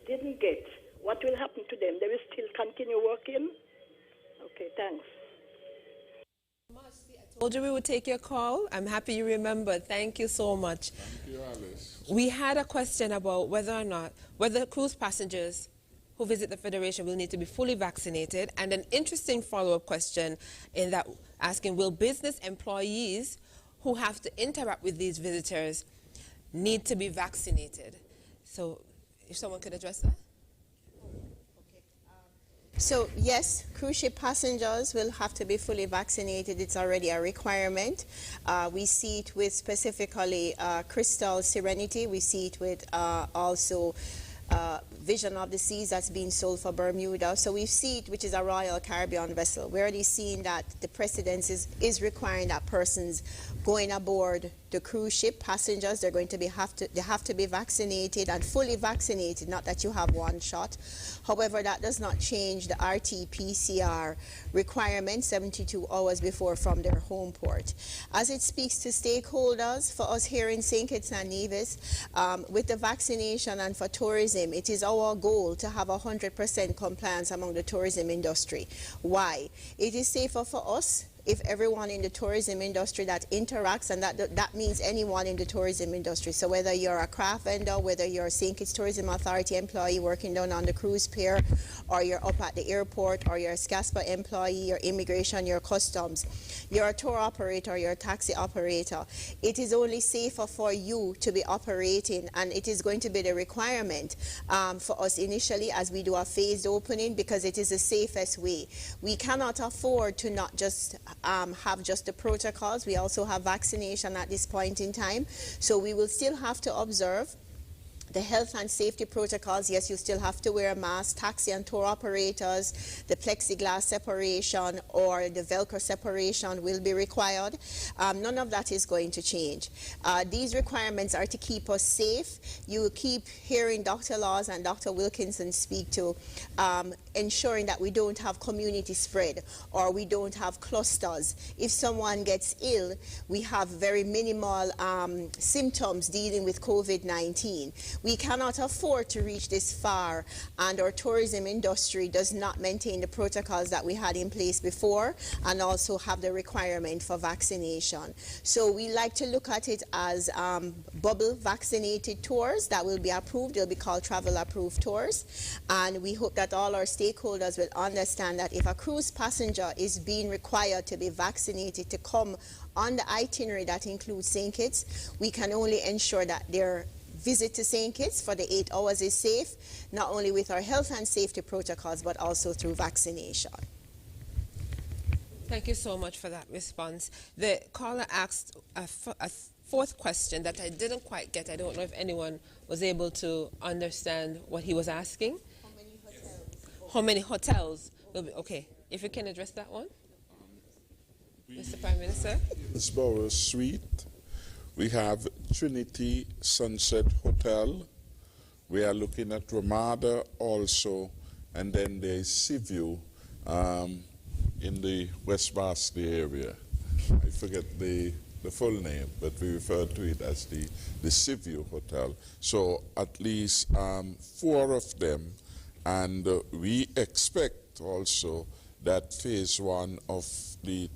didn't get, what will happen to them? They will still continue working? Okay, thanks. I told you we would take your call. I'm happy you remember. Thank you so much. Thank you, Alice. We had a question about whether cruise passengers who visit the Federation will need to be fully vaccinated, and an interesting follow-up question in that asking, will business employees who have to interact with these visitors need to be vaccinated? So if someone could address that. So yes, cruise ship passengers will have to be fully vaccinated. It's already a requirement. We see it with specifically Crystal Serenity. We see it with also Vision of the Seas that's being sold for Bermuda. So we see it, which is a Royal Caribbean vessel. We're already seeing that the precedence is requiring that persons going aboard the cruise ship, passengers, they're going to be they have to be vaccinated and fully vaccinated, not that you have one shot. However, that does not change the RT-PCR requirement 72 hours before from their home port. As it speaks to stakeholders, for us here in St. Kitts and Nevis, with the vaccination and for tourism, it is our goal to have 100% compliance among the tourism industry. Why? It is safer for us if everyone in the tourism industry that interacts, and that means anyone in the tourism industry. So whether you're a craft vendor, whether you're a St. Kitts Tourism Authority employee working down on the cruise pier, or you're up at the airport, or you're a SCASPA employee, your immigration, your customs, you're a tour operator, you're a taxi operator, it is only safer for you to be operating, and it is going to be the requirement for us initially as we do a phased opening, because it is the safest way. We cannot afford to not just have just the protocols. We also have vaccination at this point in time. So we will still have to observe the health and safety protocols. Yes, you still have to wear a mask. Taxi and tour operators, the plexiglass separation or the Velcro separation will be required. None of that is going to change. These requirements are to keep us safe. You keep hearing Dr. Laws and Dr. Wilkinson speak to ensuring that we don't have community spread or we don't have clusters. If someone gets ill, we have very minimal symptoms dealing with COVID-19. We cannot afford to reach this far, and our tourism industry does not maintain the protocols that we had in place before and also have the requirement for vaccination. So we like to look at it as bubble vaccinated tours that will be approved. They'll be called travel approved tours, and we hope that all our stakeholders will understand that if a cruise passenger is being required to be vaccinated to come on the itinerary that includes St. Kitts, we can only ensure that their visit to St. Kitts for the 8 hours is safe, not only with our health and safety protocols, but also through vaccination. Thank you so much for that response. The caller asked a fourth question that I didn't quite get. I don't know if anyone was able to understand what he was asking. How many hotels will be, okay, if you can address that one, Mr. Prime Minister. Hillsborough Suite. We have Trinity Sunset Hotel. We are looking at Ramada also, and then there's Seaview in the West Bastille area. I forget the full name, but we refer to it as the Seaview Hotel. So at least 4 of them, and we expect also that phase 1 of the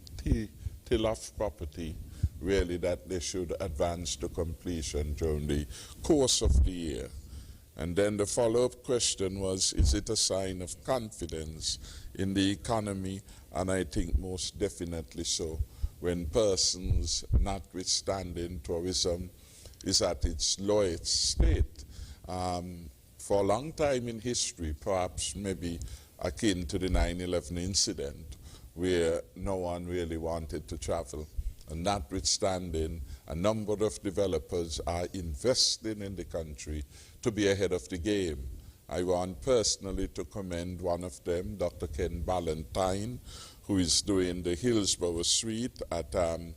Tilloff property, really that they should advance to completion during the course of the year. And then the follow-up question was, is it a sign of confidence in the economy? And I think most definitely so. When persons, notwithstanding tourism, is at its lowest state. For a long time in history, perhaps maybe akin to the 9/11 incident, where no one really wanted to travel. And notwithstanding, a number of developers are investing in the country to be ahead of the game. I want personally to commend one of them, Dr. Ken Ballantyne, who is doing the Hillsborough Suite at the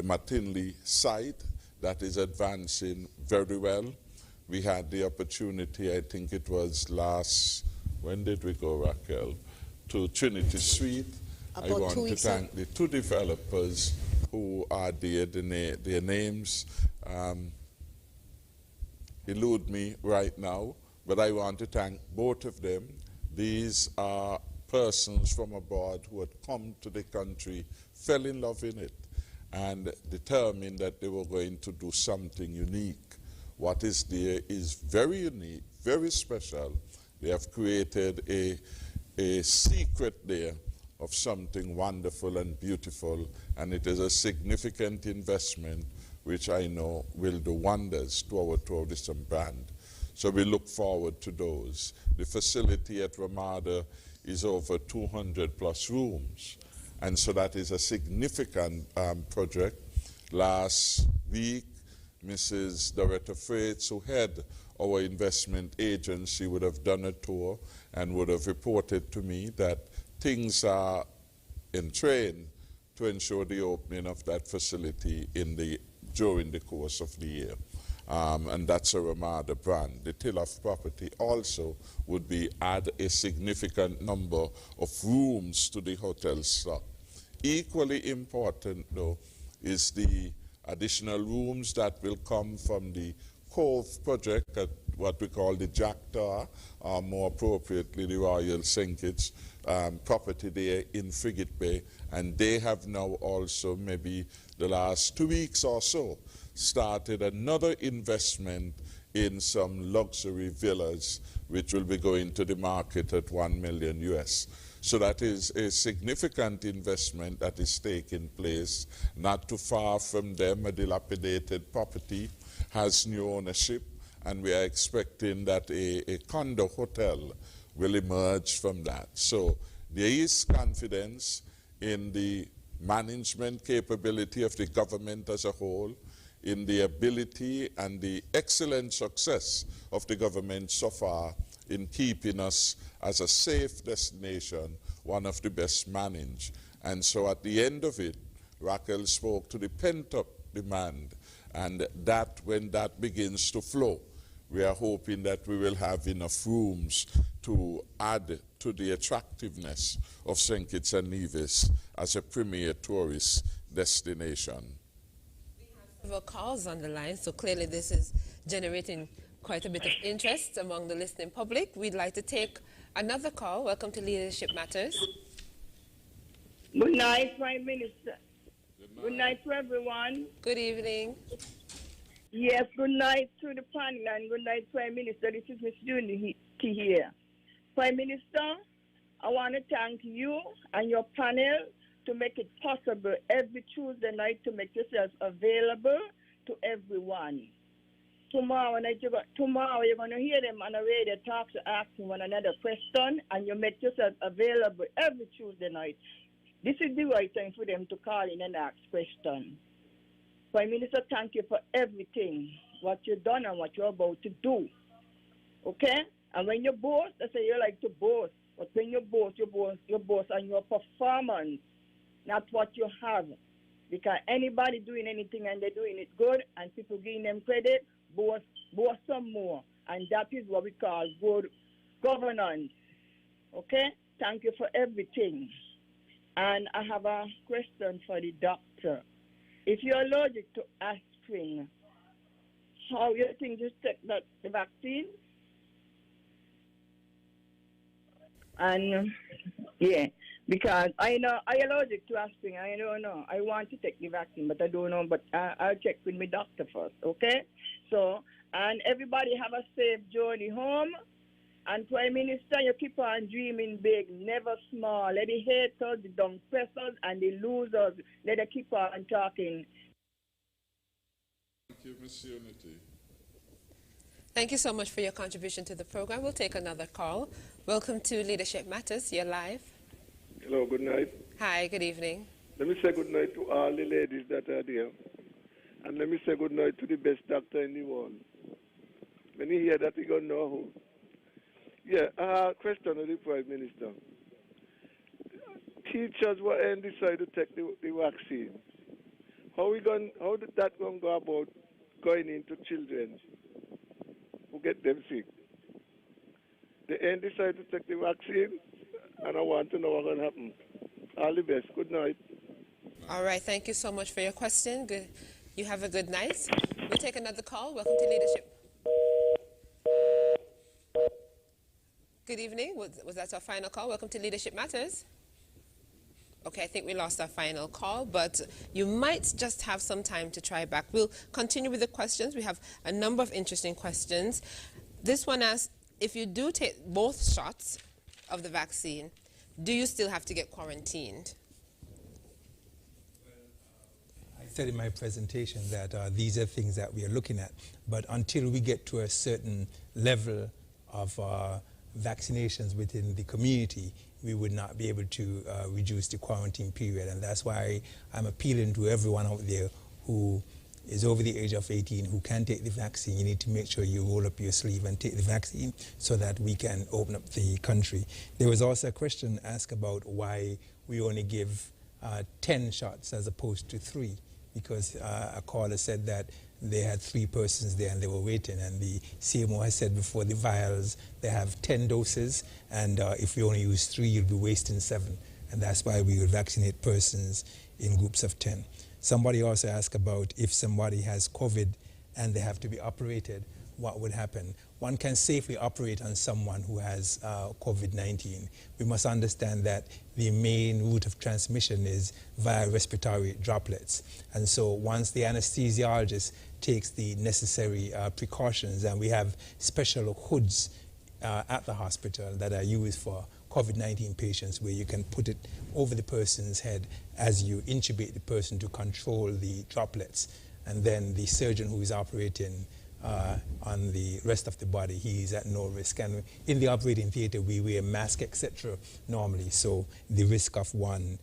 McKinley site that is advancing very well. We had the opportunity, I think it was when did we go, Raquel? To Trinity Suite. I want to thank the 2 developers who are there. Their names elude me right now, but I want to thank both of them. These are persons from abroad who had come to the country, fell in love in it, and determined that they were going to do something unique. What is there is very unique, very special. They have created a secret there of something wonderful and beautiful, and it is a significant investment which I know will do wonders to our tourism brand. So we look forward to those. The facility at Ramada is over 200 plus rooms, and so that is a significant project. Last week Mrs. Doretta Freites, who head our investment agency, would have done a tour and would have reported to me that things are in train to ensure the opening of that facility during the course of the year. And that's a Ramada brand. The Tilloff property also would add a significant number of rooms to the hotel stock. Equally important, though, is the additional rooms that will come from the Cove project at what we call the Jack Tar, or more appropriately the Royal St. Kitts property there in Frigate Bay. And they have now also, maybe the last 2 weeks or so, started another investment in some luxury villas, which will be going to the market at $1 million US. So that is a significant investment that is taking place. Not too far from them, a dilapidated property has new ownership, and we are expecting that a condo hotel will emerge from that. So there is confidence in the management capability of the government as a whole, in the ability and the excellent success of the government so far in keeping us as a safe destination, one of the best managed. And so at the end of it, Raquel spoke to the pent-up demand, and that when that begins to flow, we are hoping that we will have enough rooms to add to the attractiveness of St. Kitts and Nevis as a premier tourist destination. Several calls on the line, so clearly this is generating quite a bit of interest among the listening public. We'd like to take another call. Welcome to Leadership Matters. Good night, Prime Minister. Good night to everyone. Good evening. Yes, good night to the panel and good night, Prime Minister. This is Ms. Unity here. Prime Minister, I want to thank you and your panel to make it possible every Tuesday night to make yourselves available to everyone. Tomorrow you're going to hear them on the radio talk to asking one another question, and you make yourself available every Tuesday night. This is the right time for them to call in and ask questions. Prime Minister, thank you for everything, what you've done and what you're about to do. Okay? And when you boast, I say you like to boast. But when you boast on your performance, not what you have. Because anybody doing anything and they're doing it good and people giving them credit, boast some more. And that is what we call good governance. Okay? Thank you for everything. And I have a question for the doctor. If you're allergic to aspirin, how you think you take the vaccine? And yeah, because I know I'm allergic to aspirin. I don't know. I want to take the vaccine, but I don't know. But I'll check with my doctor first, okay? So, and everybody have a safe journey home. And Prime Minister, you keep on dreaming big, never small. Let the haters, the dumb pressers, and the losers, let them keep on talking. Thank you, Ms. Unity. Thank you so much for your contribution to the program. We'll take another call. Welcome to Leadership Matters. You're live. Hello, good night. Hi, good evening. Let me say good night to all the ladies that are there. And let me say good night to the best doctor in the world. When you hear that, you're going to know who. Yeah, question to the Prime Minister. Teachers were decide to take the vaccine. How did that going to go about going into children who get them sick? They decide to take the vaccine, and I want to know what's going to happen. All the best. Good night. All right, thank you so much for your question. Good. You have a good night. We'll take another call. Welcome to Leadership. Good evening. Was that our final call? Welcome to Leadership Matters. Okay, I think we lost our final call, but you might just have some time to try back. We'll continue with the questions. We have a number of interesting questions. This one asks, if you do take both shots of the vaccine, do you still have to get quarantined? I said in my presentation that these are things that we are looking at, but until we get to a certain level of vaccinations within the community, we would not be able to reduce the quarantine period. And that's why I'm appealing to everyone out there who is over the age of 18 who can take the vaccine, you need to make sure you roll up your sleeve and take the vaccine so that we can open up the country. There was also a question asked about why we only give 10 shots as opposed to 3, because a caller said that they had 3 persons there and they were waiting, and the CMO has said before, the vials, they have 10 doses, and if we only use 3, you'll be wasting 7, and that's why we would vaccinate persons in groups of 10. Somebody also asked about if somebody has COVID and they have to be operated, what would happen? One can safely operate on someone who has COVID-19. We must understand that the main route of transmission is via respiratory droplets. And so once the anesthesiologist takes the necessary precautions, and we have special hoods at the hospital that are used for COVID-19 patients, where you can put it over the person's head as you intubate the person to control the droplets. And then the surgeon who is operating on the rest of the body, he is at no risk. And in the operating theater, we wear masks, etc. normally, so the risk of one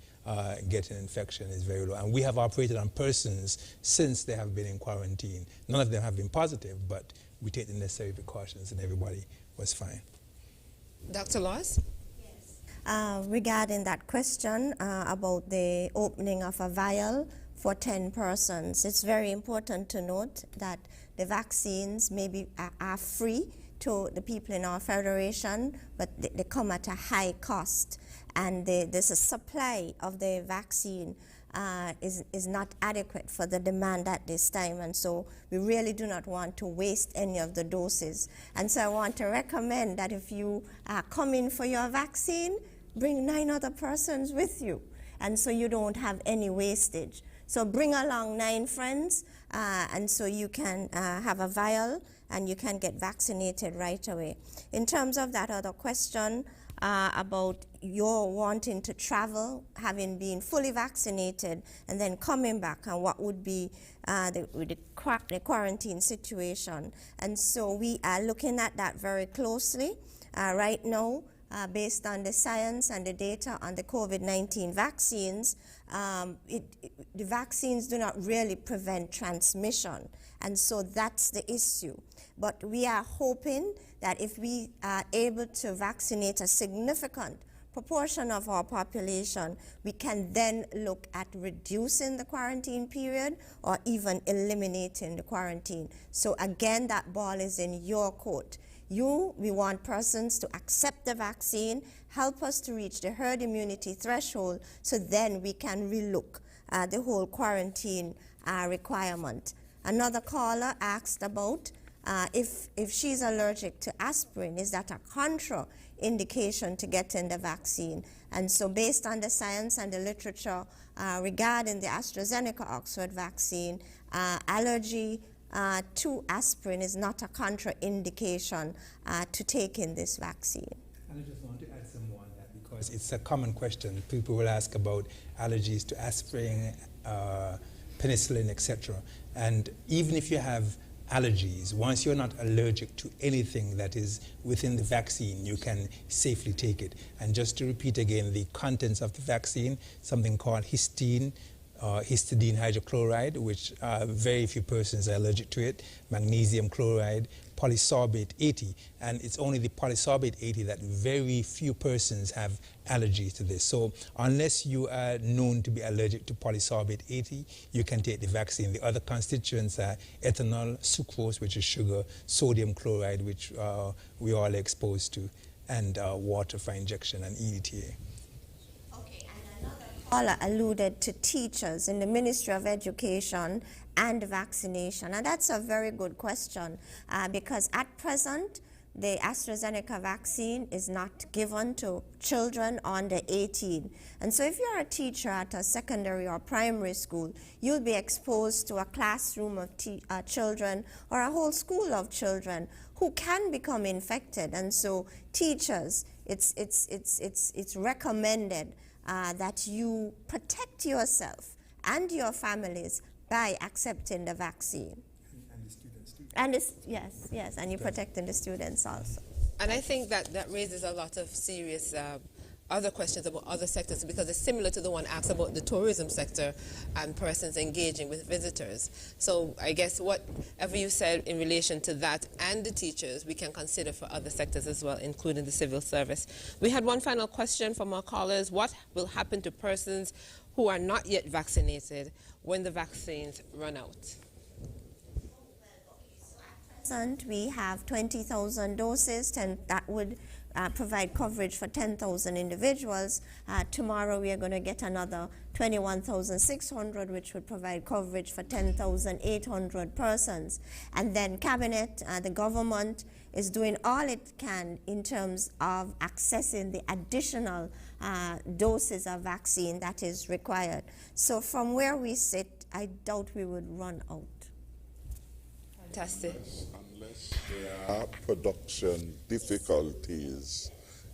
getting infection is very low. And we have operated on persons since they have been in quarantine. None of them have been positive, but we take the necessary precautions and everybody was fine. Dr. Laws? Regarding that question about the opening of a vial for 10 persons, it's very important to note that the vaccines are free to the people in our federation, but they come at a high cost, and there's a supply of the vaccine is not adequate for the demand at this time, and so we really do not want to waste any of the doses. And so I want to recommend that if you come in for your vaccine, bring 9 other persons with you, and so you don't have any wastage. So bring along 9 friends, and so you can have a vial and you can get vaccinated right away. In terms of that other question about your wanting to travel, having been fully vaccinated, and then coming back, and what would be the quarantine situation. And so we are looking at that very closely right now. Based on the science and the data on the COVID-19 vaccines, the vaccines do not really prevent transmission, and so that's the issue. But we are hoping that if we are able to vaccinate a significant proportion of our population, we can then look at reducing the quarantine period or even eliminating the quarantine. So again, that ball is in your court. We want persons to accept the vaccine, help us to reach the herd immunity threshold, so then we can relook the whole quarantine requirement. Another caller asked about if she's allergic to aspirin, is that a contraindication to getting the vaccine? And so based on the science and the literature regarding the AstraZeneca Oxford vaccine, allergy to aspirin is not a contraindication to taking this vaccine. And I just want to add some more on that, because it's a common question. People will ask about allergies to aspirin, penicillin, etc. And even if you have allergies, once you're not allergic to anything that is within the vaccine, you can safely take it. And just to repeat again, the contents of the vaccine, something called histidine hydrochloride, which very few persons are allergic to it, magnesium chloride, polysorbate 80, and it's only the polysorbate 80 that very few persons have allergies to this. So unless you are known to be allergic to polysorbate 80, you can take the vaccine. The other constituents are ethanol, sucrose, which is sugar, sodium chloride, which we all are exposed to, and water for injection, and EDTA. Paula alluded to teachers in the Ministry of Education and vaccination, and that's a very good question because at present the AstraZeneca vaccine is not given to children under 18. And so if you're a teacher at a secondary or primary school, you'll be exposed to a classroom of children or a whole school of children who can become infected. And so teachers, it's recommended that you protect yourself and your families by accepting the vaccine. And the students too. And yes, and you're protecting the students also. And I think that raises a lot of serious other questions about other sectors, because it's similar to the one asked about the tourism sector and persons engaging with visitors. So I guess whatever you said in relation to that and the teachers, we can consider for other sectors as well, including the civil service. We had one final question from our callers. What will happen to persons who are not yet vaccinated when the vaccines run out? We have 20,000 doses, and that would provide coverage for 10,000 individuals. Tomorrow we are going to get another 21,600, which would provide coverage for 10,800 persons. And then Cabinet, the government, is doing all it can in terms of accessing the additional doses of vaccine that is required. So from where we sit, I doubt we would run out. Fantastic. Unless there are production difficulties,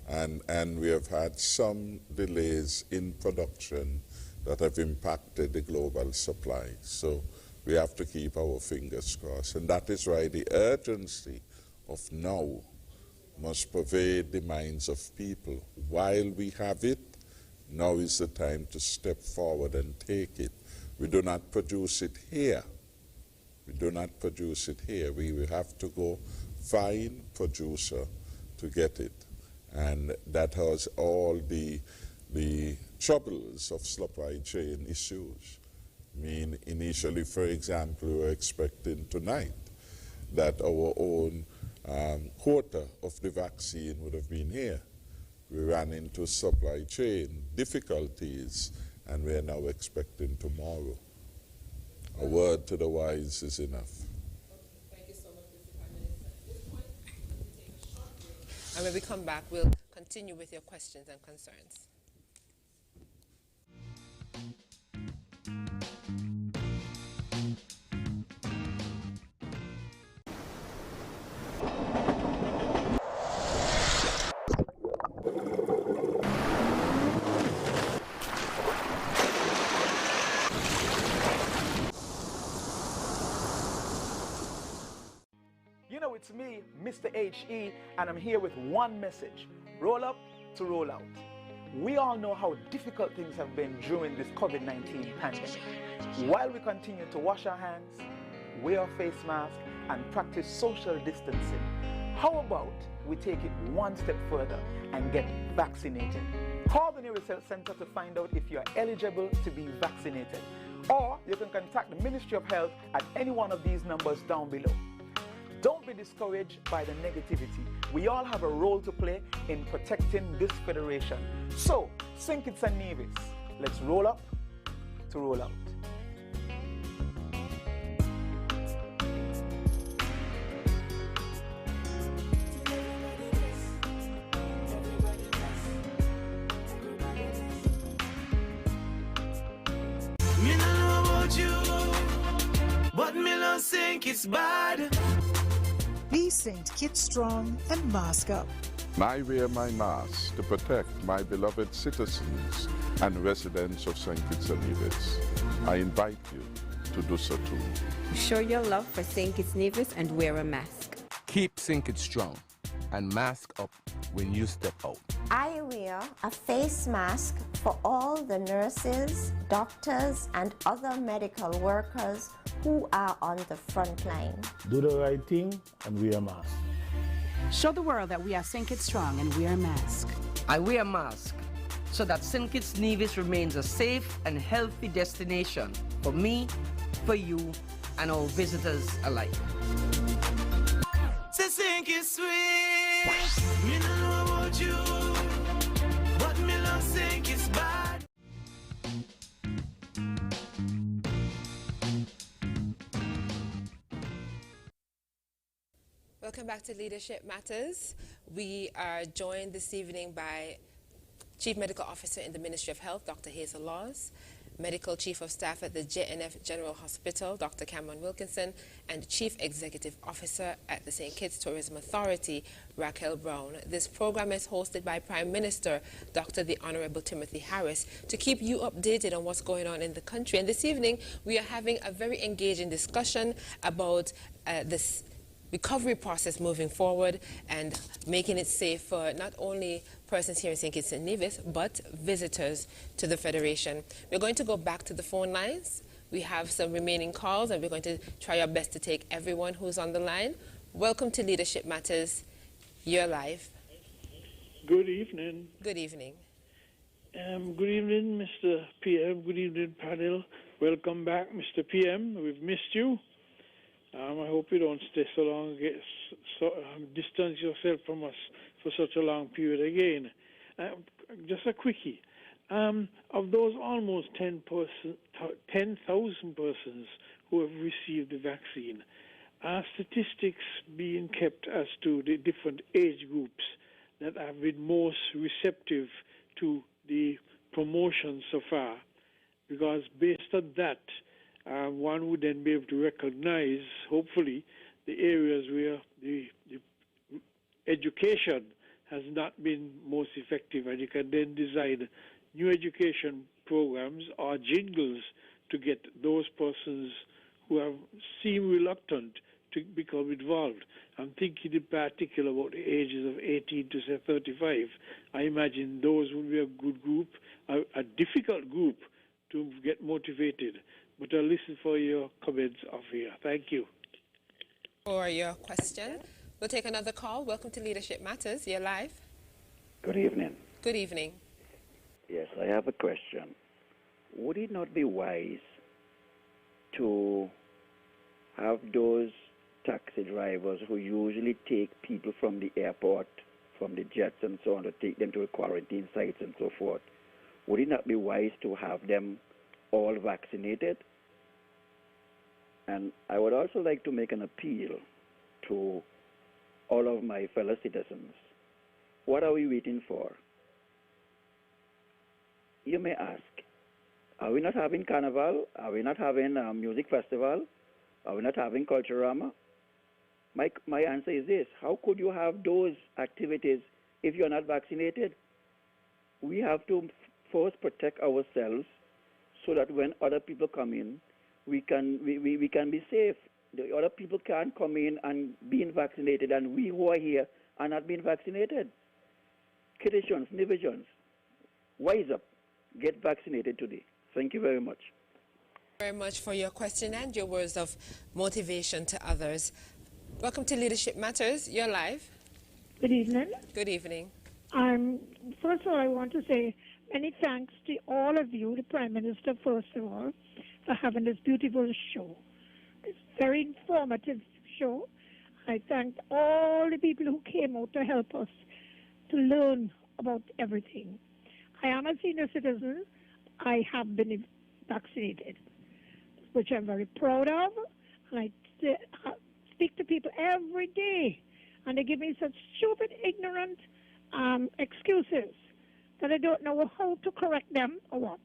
and we have had some delays in production that have impacted the global supply. So we have to keep our fingers crossed. And that is why the urgency of now must pervade the minds of people. While we have it, now is the time to step forward and take it. We do not produce it here. We do not produce it here. We will have to go find producer to get it. And that has all the troubles of supply chain issues. I mean, initially, for example, we were expecting tonight that our own quota of the vaccine would have been here. We ran into supply chain difficulties, and we are now expecting tomorrow. A word to the wise is enough. Thank you so much, Mr. Prime Minister. At this point, we'll take a short break. And when we come back, we'll continue with your questions and concerns. It's me, Mr. HE, and I'm here with one message: roll up to roll out. We all know how difficult things have been during this COVID-19 pandemic. While we continue to wash our hands, wear a face mask, and practice social distancing, how about we take it one step further and get vaccinated? Call the nearest health center to find out if you are eligible to be vaccinated, or you can contact the Ministry of Health at any one of these numbers down below. Don't be discouraged by the negativity. We all have a role to play in protecting this federation. So, St. Kitts and Nevis, let's roll up to roll out. Me no know about you, but me don't think it's bad. Be St. Kitts strong and mask up. I wear my mask to protect my beloved citizens and residents of St. Kitts and Nevis. I invite you to do so too. Show your love for St. Kitts Nevis and wear a mask. Keep St. Kitts strong and mask up when you step out. I wear a face mask for all the nurses, doctors, and other medical workers who are on the front line. Do the right thing and wear a mask. Show the world that we are St. Kitts strong and wear a mask. I wear a mask so that St. Kitts Nevis remains a safe and healthy destination for me, for you, and all visitors alike. Say St. Kitts sweet, me no know about you, but me love St. Kitts bad. Welcome back to Leadership Matters. We are joined this evening by Chief Medical Officer in the Ministry of Health, Dr. Hazel Laws, Medical Chief of Staff at the JNF General Hospital, Dr. Cameron Wilkinson, and Chief Executive Officer at the St. Kitts Tourism Authority, Raquel Brown. This program is hosted by Prime Minister Dr. the Honorable Timothy Harris to keep you updated on what's going on in the country. And this evening, we are having a very engaging discussion about this recovery process moving forward and making it safe for not only persons here in St. Kitts and Nevis, but visitors to the Federation. We're going to go back to the phone lines. We have some remaining calls, and we're going to try our best to take everyone who's on the line. Welcome to Leadership Matters. You're live. Good evening. Good evening. Good evening, Mr. PM. Good evening, panel. Welcome back, Mr. PM. We've missed you. I hope you don't stay so long, distance yourself from us for such a long period again. Just a quickie. Of those almost 10,000 persons who have received the vaccine, are statistics being kept as to the different age groups that have been most receptive to the promotion so far? Because based on that, one would then be able to recognize, hopefully, the areas where the education has not been most effective, and you can then design new education programs or jingles to get those persons who have seemed reluctant to become involved. I'm thinking in particular about the ages of 18 to say 35. I imagine those would be a good group, a difficult group to get motivated. But I'll listen for your comments off here. Thank you. For your question. We'll take another call. Welcome to Leadership Matters. You're live. Good evening. Good evening. Yes, I have a question. Would it not be wise to have those taxi drivers who usually take people from the airport, from the jets and so on, to take them to the quarantine sites and so forth, would it not be wise to have them all vaccinated? And I would also like to make an appeal to all of my fellow citizens. What are we waiting for? You may ask, are we not having carnival? Are we not having a music festival? Are we not having Culturama? My answer is this: how could you have those activities if you're not vaccinated? We have to first protect ourselves so that when other people come in, we can be safe. The other people can't come in and being vaccinated, and we who are here are not being vaccinated. Kittitions, Nivisions, wise up. Get vaccinated today. Thank you very much. Very much for your question and your words of motivation to others. Welcome to Leadership Matters. You're live. Good evening. Good evening. First of all, I want to say many thanks to all of you, the Prime Minister, first of all, for having this beautiful show. It's a very informative show. I thank all the people who came out to help us to learn about everything. I am a senior citizen. I have been vaccinated, which I'm very proud of. And I speak to people every day, and they give me such stupid, ignorant excuses that I don't know how to correct them or what.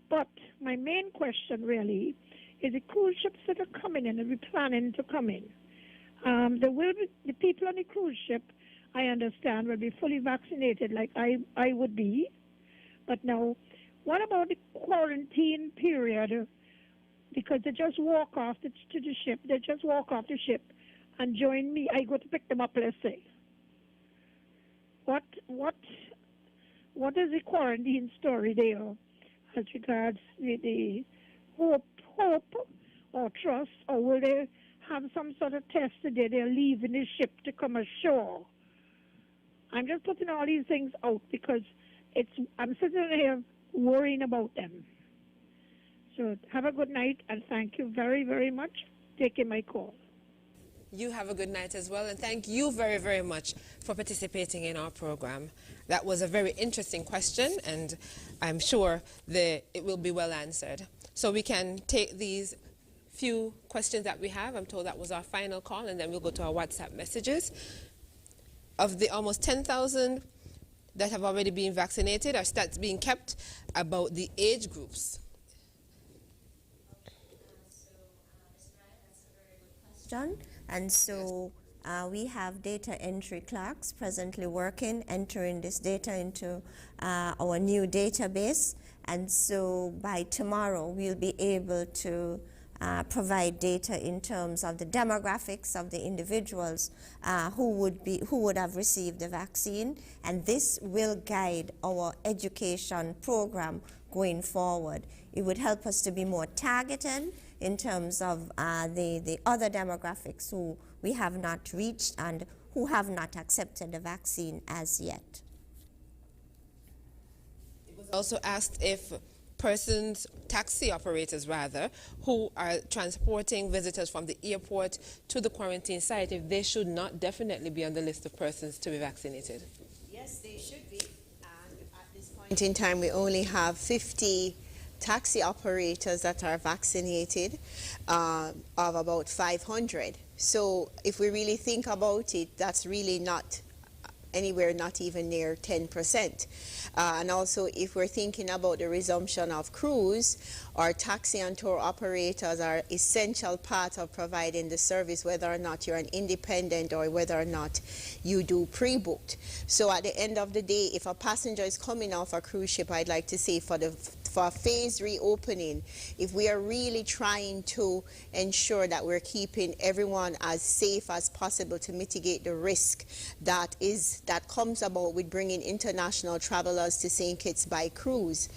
But my main question really is the cruise ships that are coming in and we're planning to come in. There will be the people on the cruise ship, I understand, will be fully vaccinated like I would be. But now, what about the quarantine period? Because they just walk off to the ship. They just walk off the ship and join me. I go to pick them up, let's say. What is the quarantine story there as regards the hope or trust, or will they have some sort of test today? They're leaving the ship to come ashore. I'm just putting all these things out because I'm sitting here worrying about them. So have a good night, and thank you very, very much for taking my call. You have a good night as well, and thank you very, very much for participating in our program. That was a very interesting question, and I'm sure that it will be well answered. So we can take these few questions that we have. I'm told that was our final call, and then we'll go to our WhatsApp messages. Of the almost 10,000 that have already been vaccinated, our stats being kept about the age groups. John, and so we have data entry clerks presently working, entering this data into our new database, and so by tomorrow we'll be able to provide data in terms of the demographics of the individuals who would have received the vaccine, and this will guide our education program going forward. It would help us to be more targeted in terms of the other demographics who we have not reached and who have not accepted the vaccine as yet. It was also asked if persons, taxi operators rather, who are transporting visitors from the airport to the quarantine site, if they should not definitely be on the list of persons to be vaccinated. Yes, they should be. And at this point in time, we only have 50 taxi operators that are vaccinated of about 500. So if we really think about it, that's really not anywhere, not even near 10%. And also, if we're thinking about the resumption of cruise, our taxi and tour operators are essential part of providing the service, whether or not you're an independent or whether or not you do pre-booked. So at the end of the day, if a passenger is coming off a cruise ship, I'd like to say for phased reopening, if we are really trying to ensure that we're keeping everyone as safe as possible to mitigate the risk that comes about with bringing international travelers to St. Kitts by cruise,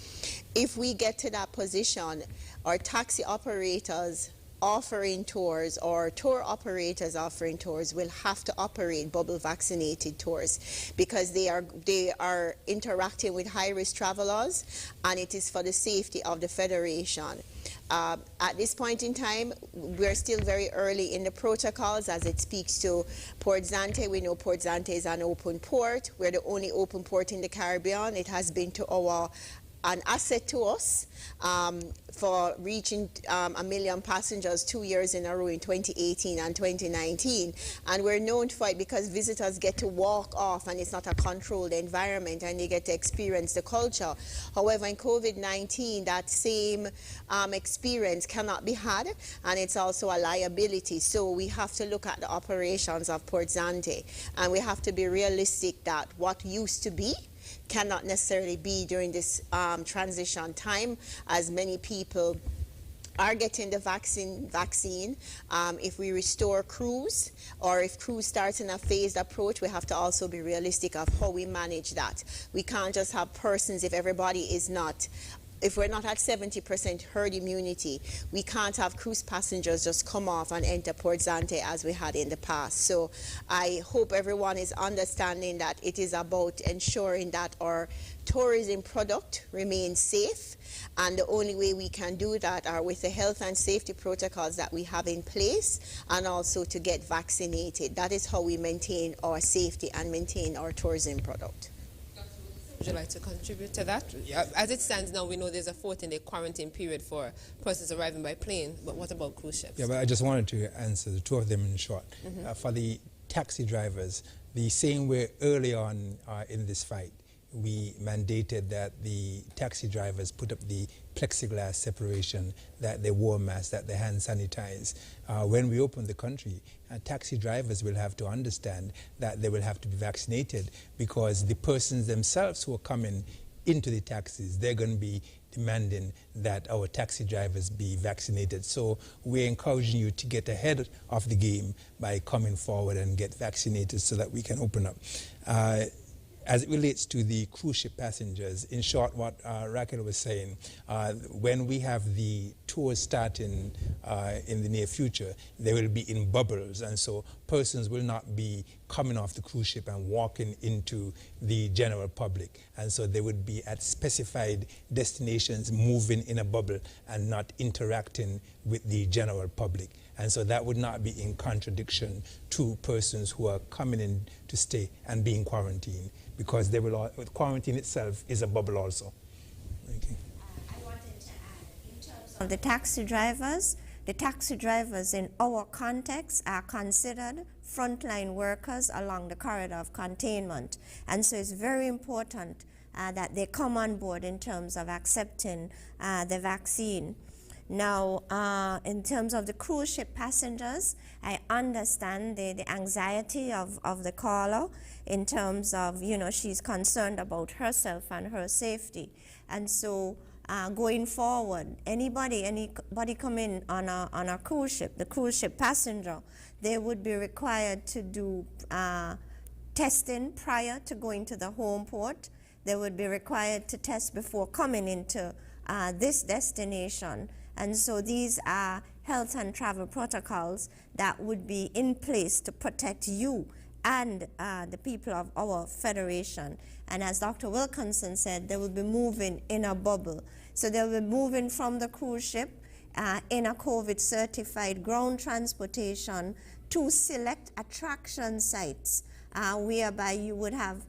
if we get to that position, our taxi operators offering tours or tour operators offering tours will have to operate bubble vaccinated tours, because they are interacting with high-risk travelers, and it is for the safety of the Federation. At this point in time, we're still very early in the protocols as it speaks to Port Zante. We know Port Zante is an open port. We're the only open port in the Caribbean. It has been to an asset to us for reaching 1 million passengers 2 years in a row in 2018 and 2019. And we're known for it because visitors get to walk off and it's not a controlled environment and they get to experience the culture. However, in COVID-19, that same experience cannot be had, and it's also a liability. So we have to look at the operations of Port Zante, and we have to be realistic that what used to be cannot necessarily be during this transition time, as many people are getting the vaccine. If we restore cruise, or if cruise starts in a phased approach, we have to also be realistic of how we manage that. We can't just have persons if everybody is not. If we're not at 70% herd immunity, we can't have cruise passengers just come off and enter Port Zante as we had in the past. So I hope everyone is understanding that it is about ensuring that our tourism product remains safe, and the only way we can do that are with the health and safety protocols that we have in place, and also to get vaccinated. That is how we maintain our safety and maintain our tourism product. Would you like to contribute to that? Yeah. As it stands now, we know there's a 14-day quarantine period for persons arriving by plane, but what about cruise ships? Yeah, but I just wanted to answer the two of them in short. For the taxi drivers, the same way early on in this fight, we mandated that the taxi drivers put up the plexiglass separation, that they wore masks, that they hand sanitize. When we open the country, taxi drivers will have to understand that they will have to be vaccinated, because the persons themselves who are coming into the taxis, they're going to be demanding that our taxi drivers be vaccinated. So we're encouraging you to get ahead of the game by coming forward and get vaccinated so that we can open up. As it relates to the cruise ship passengers, in short, what Raquel was saying, when we have the tours starting in the near future, they will be in bubbles, and so persons will not be coming off the cruise ship and walking into the general public, and so they would be at specified destinations, moving in a bubble and not interacting with the general public. And so that would not be in contradiction to persons who are coming in to stay and being quarantined, because they will quarantine itself is a bubble also. Okay. I wanted to add, in terms of the taxi drivers in our context are considered frontline workers along the corridor of containment. And so it's very important that they come on board in terms of accepting the vaccine. Now, in terms of the cruise ship passengers, I understand the anxiety of the caller in terms of, she's concerned about herself and her safety. And so going forward, anybody come in on a cruise ship, the cruise ship passenger, they would be required to do testing prior to going to the home port. They would be required to test before coming into this destination. And so these are health and travel protocols that would be in place to protect you and the people of our federation. And as Dr. Wilkinson said, they will be moving in a bubble. So they'll be moving from the cruise ship in a COVID-certified ground transportation to select attraction sites, whereby you would have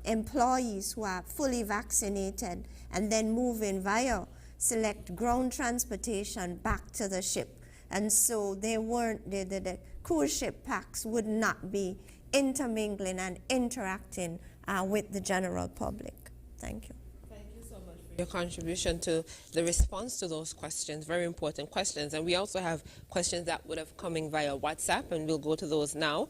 employees who are fully vaccinated and then moving via select ground transportation back to the ship. And so they weren't, the cruise ship packs would not be intermingling and interacting with the general public. Thank you. Thank you so much for your contribution to the response to those questions, very important questions. And we also have questions that would have coming via WhatsApp, and we'll go to those now.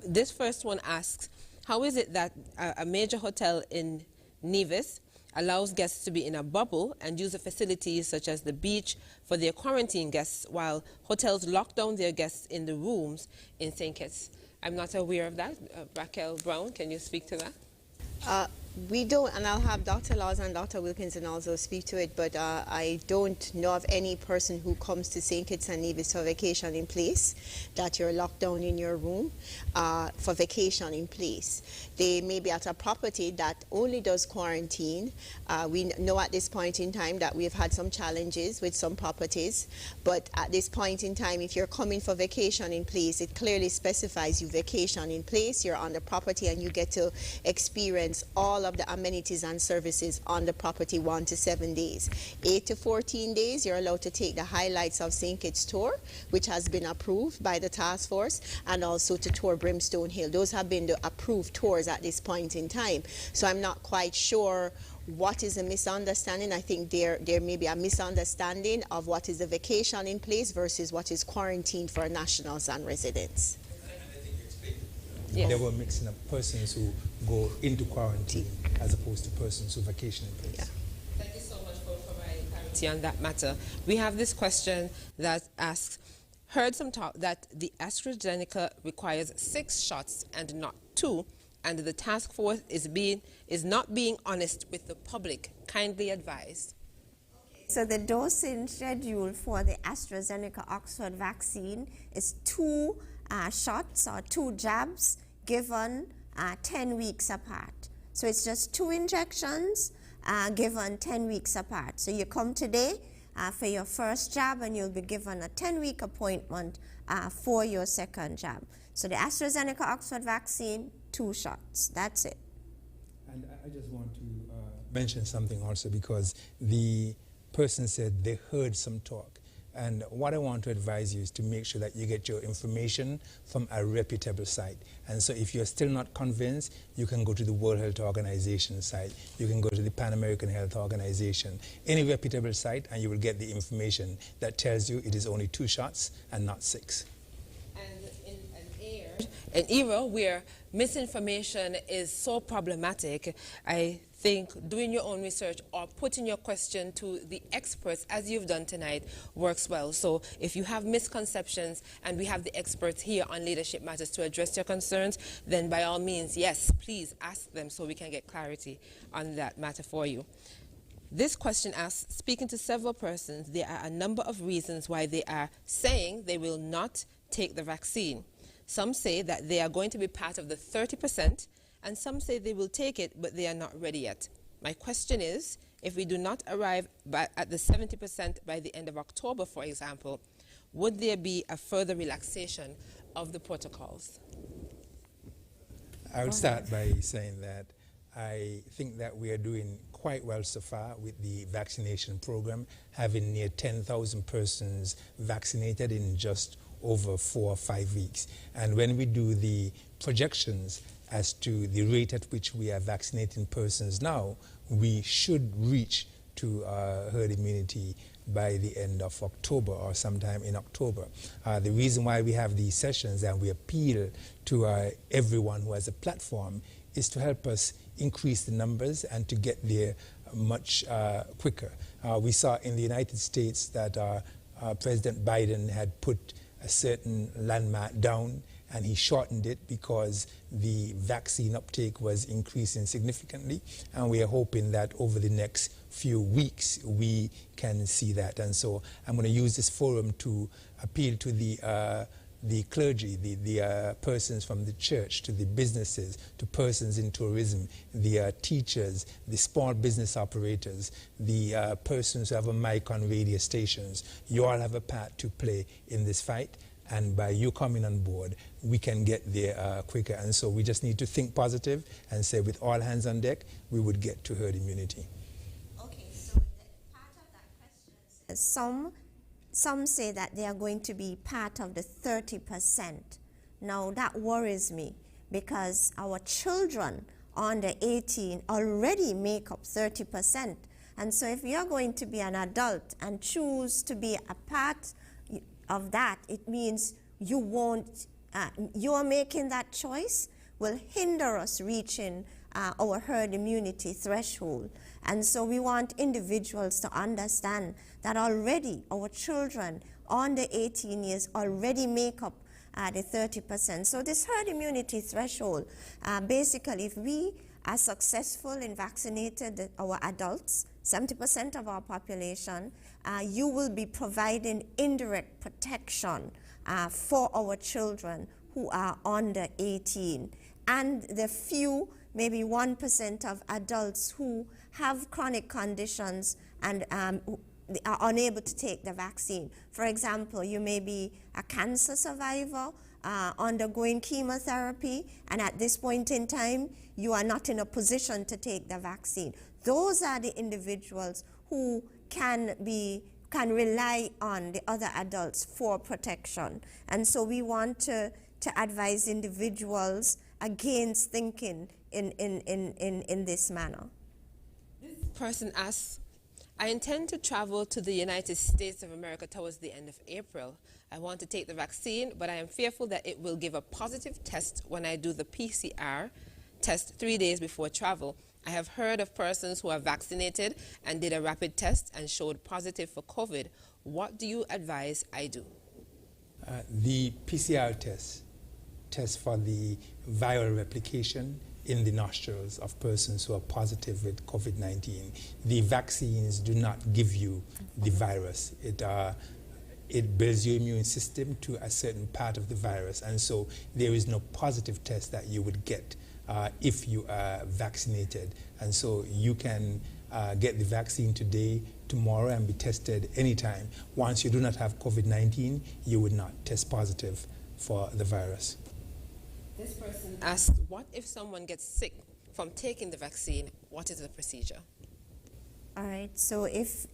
This first one asks, how is it that a major hotel in Nevis allows guests to be in a bubble and use the facilities such as the beach for their quarantine guests, while hotels lock down their guests in the rooms in St. Kitts? I'm not aware of that. Raquel Brown, can you speak to that? We don't, and I'll have Dr. Laws and Dr. Wilkinson also speak to it, but I don't know of any person who comes to St. Kitts and Nevis for vacation in place that you're locked down in your room for vacation in place. They may be at a property that only does quarantine. We know at this point in time that we've had some challenges with some properties, but at this point in time, if you're coming for vacation in place, it clearly specifies you vacation in place, you're on the property, and you get to experience all of the amenities and services on the property 1 to 7 days. 8 to 14 days, you're allowed to take the highlights of St. Kitts tour, which has been approved by the task force, and also to tour Brimstone Hill. Those have been the approved tours at this point in time. So I'm not quite sure what is a misunderstanding. I think there may be a misunderstanding of what is a vacation in place versus what is quarantine for nationals and residents. Yes. They were mixing up persons who go into quarantine as opposed to persons who vacation in place. Yeah. Thank you so much for providing clarity on that matter. We have this question that asks, heard some talk that the AstraZeneca requires 6 shots and not 2, and the task force is not being honest with the public. Kindly advise. So the dosing schedule for the AstraZeneca Oxford vaccine is 2 shots or 2 jabs given 10 weeks apart. So it's just 2 injections given 10 weeks apart. So you come today for your first jab, and you'll be given a 10-week appointment for your second jab. So the AstraZeneca Oxford vaccine, 2 shots. That's it. And I just want to mention something also, because the person said they heard some talk. And what I want to advise you is to make sure that you get your information from a reputable site. And so if you're still not convinced, you can go to the World Health Organization site. You can go to the Pan American Health Organization, any reputable site, and you will get the information that tells you it is only 2 shots and not 6. And in an era where misinformation is so problematic, I think doing your own research or putting your question to the experts, as you've done tonight, works well. So if you have misconceptions and we have the experts here on Leadership Matters to address your concerns, then by all means, yes, please ask them so we can get clarity on that matter for you. This question asks, speaking to several persons, there are a number of reasons why they are saying they will not take the vaccine. Some say that they are going to be part of the 30%, and some say they will take it, but they are not ready yet. My question is, if we do not arrive at the 70% by the end of October, for example, would there be a further relaxation of the protocols? I would start by saying that I think that we are doing quite well so far with the vaccination program, having near 10,000 persons vaccinated in just over 4 or 5 weeks. And when we do the projections as to the rate at which we are vaccinating persons now, we should reach to herd immunity by the end of October or sometime in October. The reason why we have these sessions and we appeal to everyone who has a platform is to help us increase the numbers and to get there much quicker. We saw in the United States that President Biden had put a certain landmark down, and he shortened it because the vaccine uptake was increasing significantly, and we are hoping that over the next few weeks we can see that. And so I'm going to use this forum to appeal to the clergy, the persons from the church, to the businesses, to persons in tourism, the teachers, the small business operators, the persons who have a mic on radio stations. You all have a part to play in this fight, and by you coming on board, we can get there quicker. And so we just need to think positive and say with all hands on deck, we would get to herd immunity. Okay, so part of that question is some say that they are going to be part of the 30%. Now that worries me because our children under 18 already make up 30%. And so if you're going to be an adult and choose to be a part of that, it means you won't, you're making that choice will hinder us reaching our herd immunity threshold. And so we want individuals to understand that already our children under 18 years already make up the 30%. So this herd immunity threshold, basically if we are successful in vaccinating our adults, 70% of our population, you will be providing indirect protection for our children who are under 18. And the few, maybe 1% of adults who have chronic conditions and are unable to take the vaccine. For example, you may be a cancer survivor undergoing chemotherapy, and at this point in time, you are not in a position to take the vaccine. Those are the individuals who can rely on the other adults for protection. And so we want to advise individuals against thinking in this manner. This person asks, I intend to travel to the United States of America towards the end of April. I want to take the vaccine, but I am fearful that it will give a positive test when I do the PCR test 3 days before travel. I have heard of persons who are vaccinated and did a rapid test and showed positive for COVID. What do you advise I do? The PCR test for the viral replication in the nostrils of persons who are positive with COVID-19. The vaccines do not give you the virus. It builds your immune system to a certain part of the virus, and so there is no positive test that you would get if you are vaccinated. And so you can get the vaccine today, tomorrow, and be tested anytime. Once you do not have COVID-19, you would not test positive for the virus. This person asked, what if someone gets sick from taking the vaccine? What is the procedure? All right, so if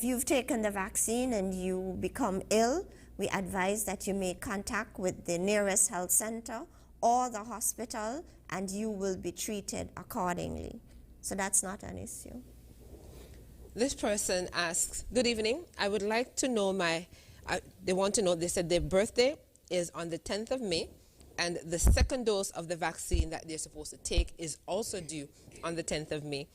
you've taken the vaccine and you become ill, we advise that you make contact with the nearest health center or the hospital, and you will be treated accordingly. So that's not an issue. This person asks, good evening, I would like to know they said their birthday is on the 10th of May, and the second dose of the vaccine that they're supposed to take is also due on the 10th of May.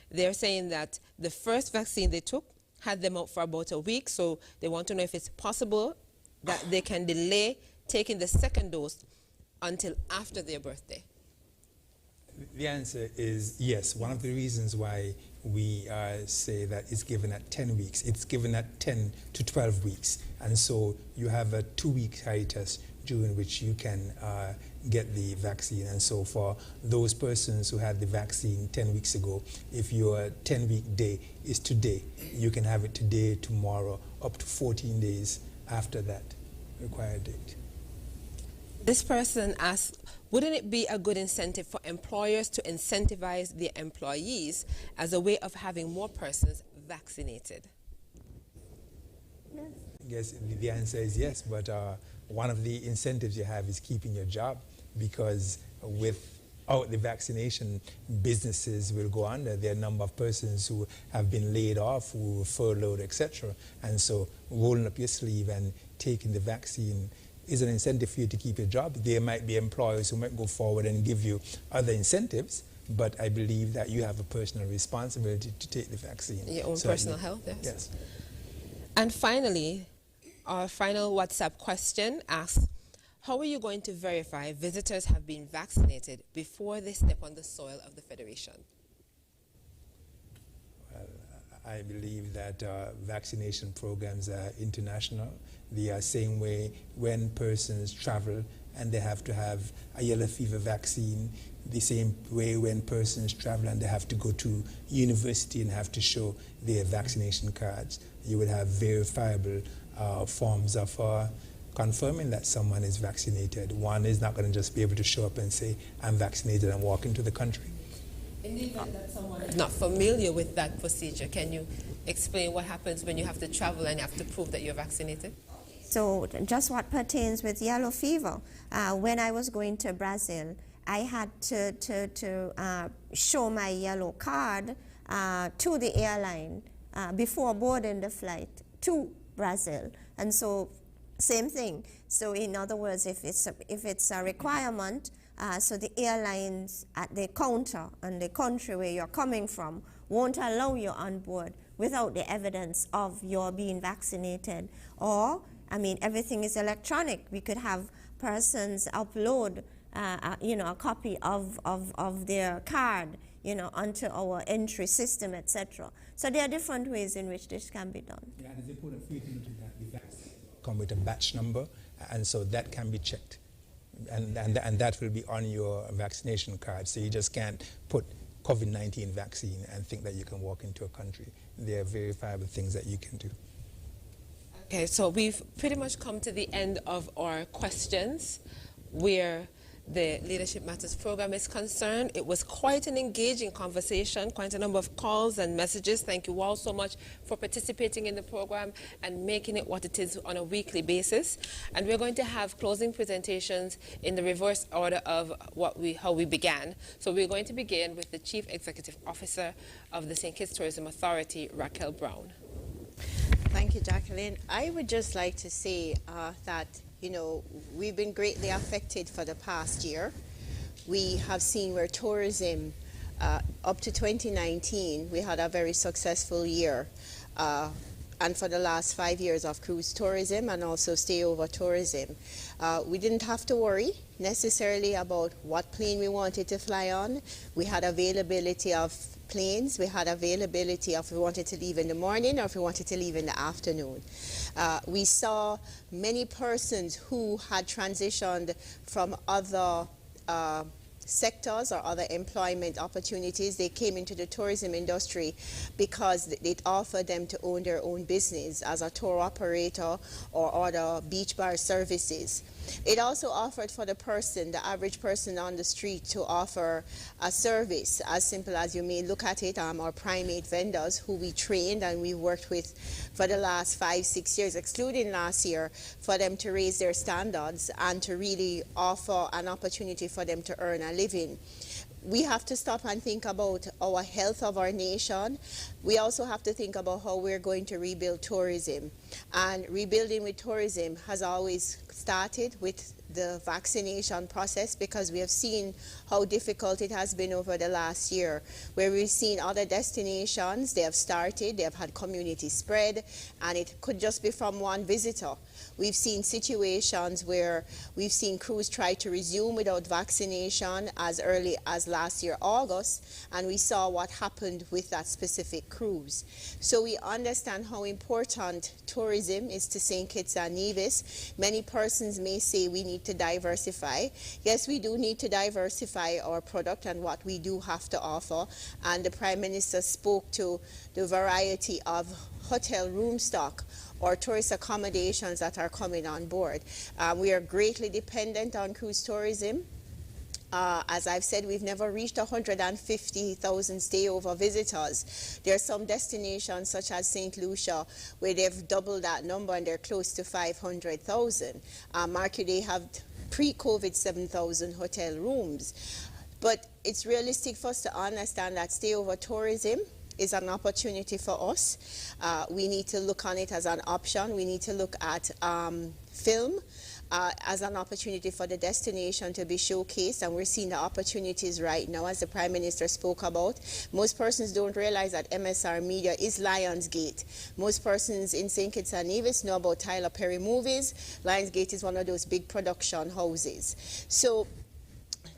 They're saying that the first vaccine they took had them out for about a week, so they want to know if it's possible that they can delay taking the second dose until after their birthday. The answer is yes. One of the reasons why we say that it's given at 10 weeks, it's given at 10 to 12 weeks. And so you have a 2-week hiatus during which you can get the vaccine. And so for those persons who had the vaccine 10 weeks ago, if your 10-week day is today, you can have it today, tomorrow, up to 14 days after that required date. This person asks, wouldn't it be a good incentive for employers to incentivize their employees as a way of having more persons vaccinated? Yes, the answer is yes, but one of the incentives you have is keeping your job, because without the vaccination, businesses will go under. There are a number of persons who have been laid off, who were furloughed, etc. And so rolling up your sleeve and taking the vaccine is an incentive for you to keep your job. There might be employers who might go forward and give you other incentives but I believe that you have a personal responsibility to take the vaccine. Your own So personal health, yes. Yes. And finally, our final WhatsApp question asks, how are you going to verify visitors have been vaccinated before they step on the soil of the Federation? I believe that vaccination programs are international. They are same way when persons travel and they have to have a yellow fever vaccine, the same way when persons travel and they have to go to university and have to show their vaccination cards. You would have verifiable forms of confirming that someone is vaccinated. One is not going to just be able to show up and say, I'm vaccinated and walk into the country. In the event that someone is not familiar with that procedure, can you explain what happens when you have to travel and you have to prove that you're vaccinated? So just what pertains with yellow fever, when I was going to Brazil, I had to show my yellow card to the airline before boarding the flight to Brazil. And so same thing. So in other words, if it's a requirement, so the airlines at the counter and the country where you're coming from won't allow you on board without the evidence of your being vaccinated. Or, I mean, everything is electronic. We could have persons upload, a copy of their card, onto our entry system, etc. So there are different ways in which this can be done. Yeah, and it's important for you to note that the vaccine come with a batch number, and so that can be checked. And that will be on your vaccination card. So you just can't put COVID-19 vaccine and think that you can walk into a country. There are verifiable things that you can do. Okay, so we've pretty much come to the end of our questions where the Leadership Matters program is concerned. It was quite an engaging conversation, quite a number of calls and messages. Thank you all so much for participating in the program and making it what it is on a weekly basis. And we're going to have closing presentations in the reverse order of how we began. So we're going to begin with the Chief Executive Officer of the St. Kitts Tourism Authority, Raquel Brown. Thank you, Jacqueline. I would just like to say that we've been greatly affected for the past year. We have seen where tourism, up to 2019, we had a very successful year. And for the last 5 years of cruise tourism and also stayover tourism. We didn't have to worry necessarily about what plane we wanted to fly on. We had availability of planes. We had availability of if we wanted to leave in the morning or if we wanted to leave in the afternoon. We saw many persons who had transitioned from other sectors or other employment opportunities. They came into the tourism industry because it offered them to own their own business as a tour operator or other beach bar services. It also offered for the person, the average person on the street, to offer a service as simple as you may look at it, our primate vendors who we trained and we worked with for the last 5-6 years, excluding last year, for them to raise their standards and to really offer an opportunity for them to earn a living. We have to stop and think about our health of our nation. We also have to think about how we're going to rebuild tourism. And rebuilding with tourism has always started with the vaccination process, because we have seen how difficult it has been over the last year, where we've seen other destinations, they have started, they have had community spread, and it could just be from one visitor. We've seen situations where we've seen crews try to resume without vaccination as early as last year, August, and we saw what happened with that specific cruise. So we understand how important tourism is to St. Kitts and Nevis. Many persons may say we need to diversify. Yes, we do need to diversify our product and what we do have to offer, and the Prime Minister spoke to the variety of hotel room stock or tourist accommodations that are coming on board. We are greatly dependent on cruise tourism. As I've said, we've never reached 150,000 stayover visitors. There are some destinations such as St. Lucia where they've doubled that number and they're close to 500,000. Marquette have pre-COVID 7,000 hotel rooms. But it's realistic for us to understand that stayover tourism is an opportunity for us. We need to look on it as an option. We need to look at film as an opportunity for the destination to be showcased, and we're seeing the opportunities right now, as the Prime Minister spoke about. Most persons don't realize that MSR Media is Lionsgate. Most persons in St. Kitts and Nevis know about Tyler Perry Movies. Lionsgate is one of those big production houses. So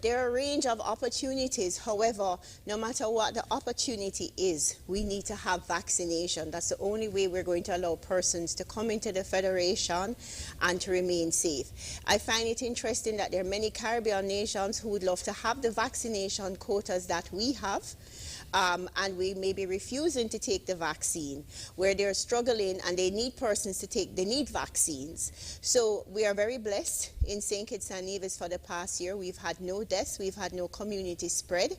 there are a range of opportunities. However, no matter what the opportunity is, we need to have vaccination. That's the only way we're going to allow persons to come into the Federation and to remain safe. I find it interesting that there are many Caribbean nations who would love to have the vaccination quotas that we have. And we may be refusing to take the vaccine, where they're struggling and they need persons to take, they need vaccines. So we are very blessed in St. Kitts and Nevis for the past year. We've had no deaths, we've had no community spread.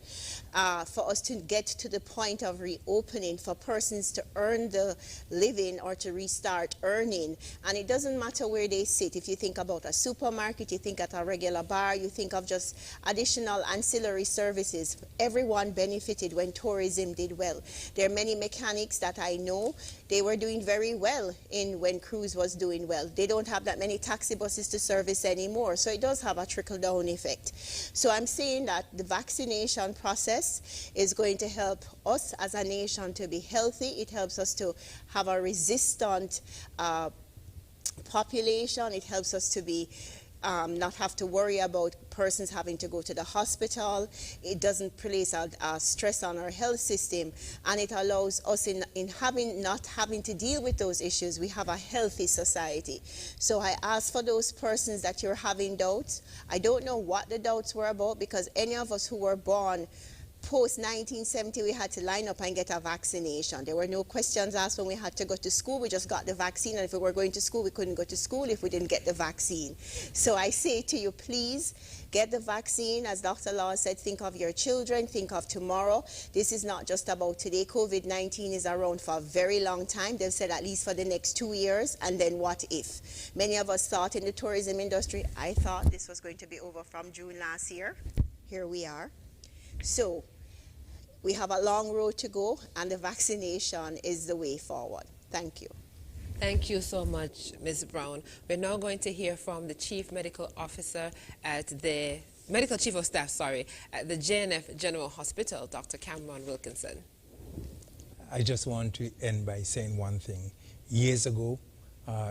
For us to get to the point of reopening, for persons to earn the living or to restart earning, and it doesn't matter where they sit. If you think about a supermarket, you think at a regular bar, you think of just additional ancillary services, everyone benefited when tourism did well. There are many mechanics that I know, they were doing very well when cruise was doing well. They don't have that many taxi buses to service anymore, so it does have a trickle-down effect. So I'm saying that the vaccination process is going to help us as a nation to be healthy. It helps us to have a resistant population. It helps us to be not have to worry about persons having to go to the hospital. It doesn't place a stress on our health system, and it allows us in not having to deal with those issues. We have a healthy society. So I ask for those persons that you're having doubts. I don't know what the doubts were about, because any of us who were born post-1970, we had to line up and get a vaccination. There were no questions asked when we had to go to school. We just got the vaccine, and if we were going to school, we couldn't go to school if we didn't get the vaccine. So I say to you, please get the vaccine. As Dr. Law said, think of your children, think of tomorrow. This is not just about today. COVID-19 is around for a very long time. They've said at least for the next 2 years, and then what if? Many of us thought in the tourism industry, I thought this was going to be over from June last year. Here we are. So we have a long road to go, and the vaccination is the way forward. Thank you. Thank you so much, Ms. Brown. We're now going to hear from the Chief Medical Officer at the Medical Chief of Staff, at the JNF General Hospital, Dr. Cameron Wilkinson. I just want to end by saying one thing. Years ago,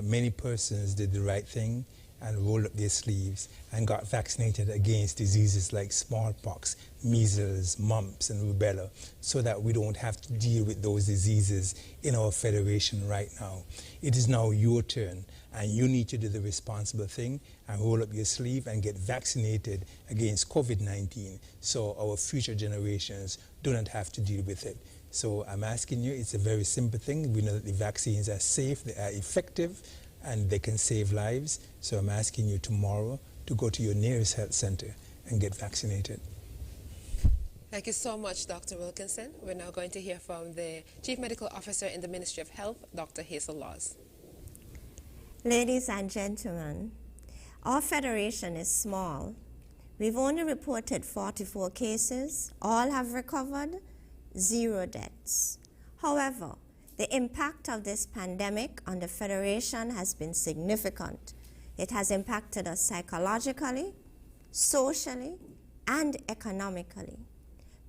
many persons did the right thing and rolled up their sleeves and got vaccinated against diseases like smallpox, measles, mumps, and rubella, so that we don't have to deal with those diseases in our federation right now. It is now your turn, and you need to do the responsible thing and roll up your sleeve and get vaccinated against COVID-19, so our future generations do not have to deal with it. So I'm asking you, it's a very simple thing. We know that the vaccines are safe, they are effective, and they can save lives. So I'm asking you tomorrow to go to your nearest health center and get vaccinated. Thank you so much, Dr. Wilkinson. We're now going to hear from the Chief Medical Officer in the Ministry of Health, Dr. Hazel Laws. Ladies and gentlemen, our federation is small. We've only reported 44 cases. All have recovered, 0 deaths. However, the impact of this pandemic on the Federation has been significant. It has impacted us psychologically, socially, and economically.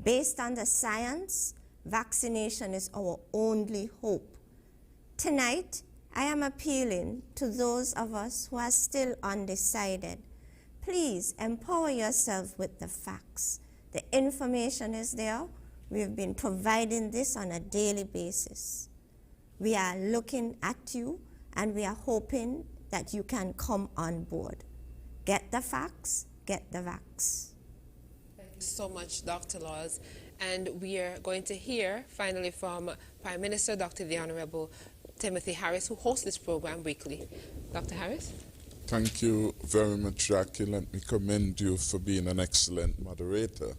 Based on the science, vaccination is our only hope. Tonight, I am appealing to those of us who are still undecided. Please empower yourself with the facts. The information is there. We've been providing this on a daily basis. We are looking at you, and we are hoping that you can come on board. Get the facts, get the vax. Thank you so much, Dr. Laws. And we are going to hear finally from Prime Minister Dr. the Honorable Timothy Harris, who hosts this program weekly. Dr. Harris? Thank you very much, Jackie. Let me commend you for being an excellent moderator.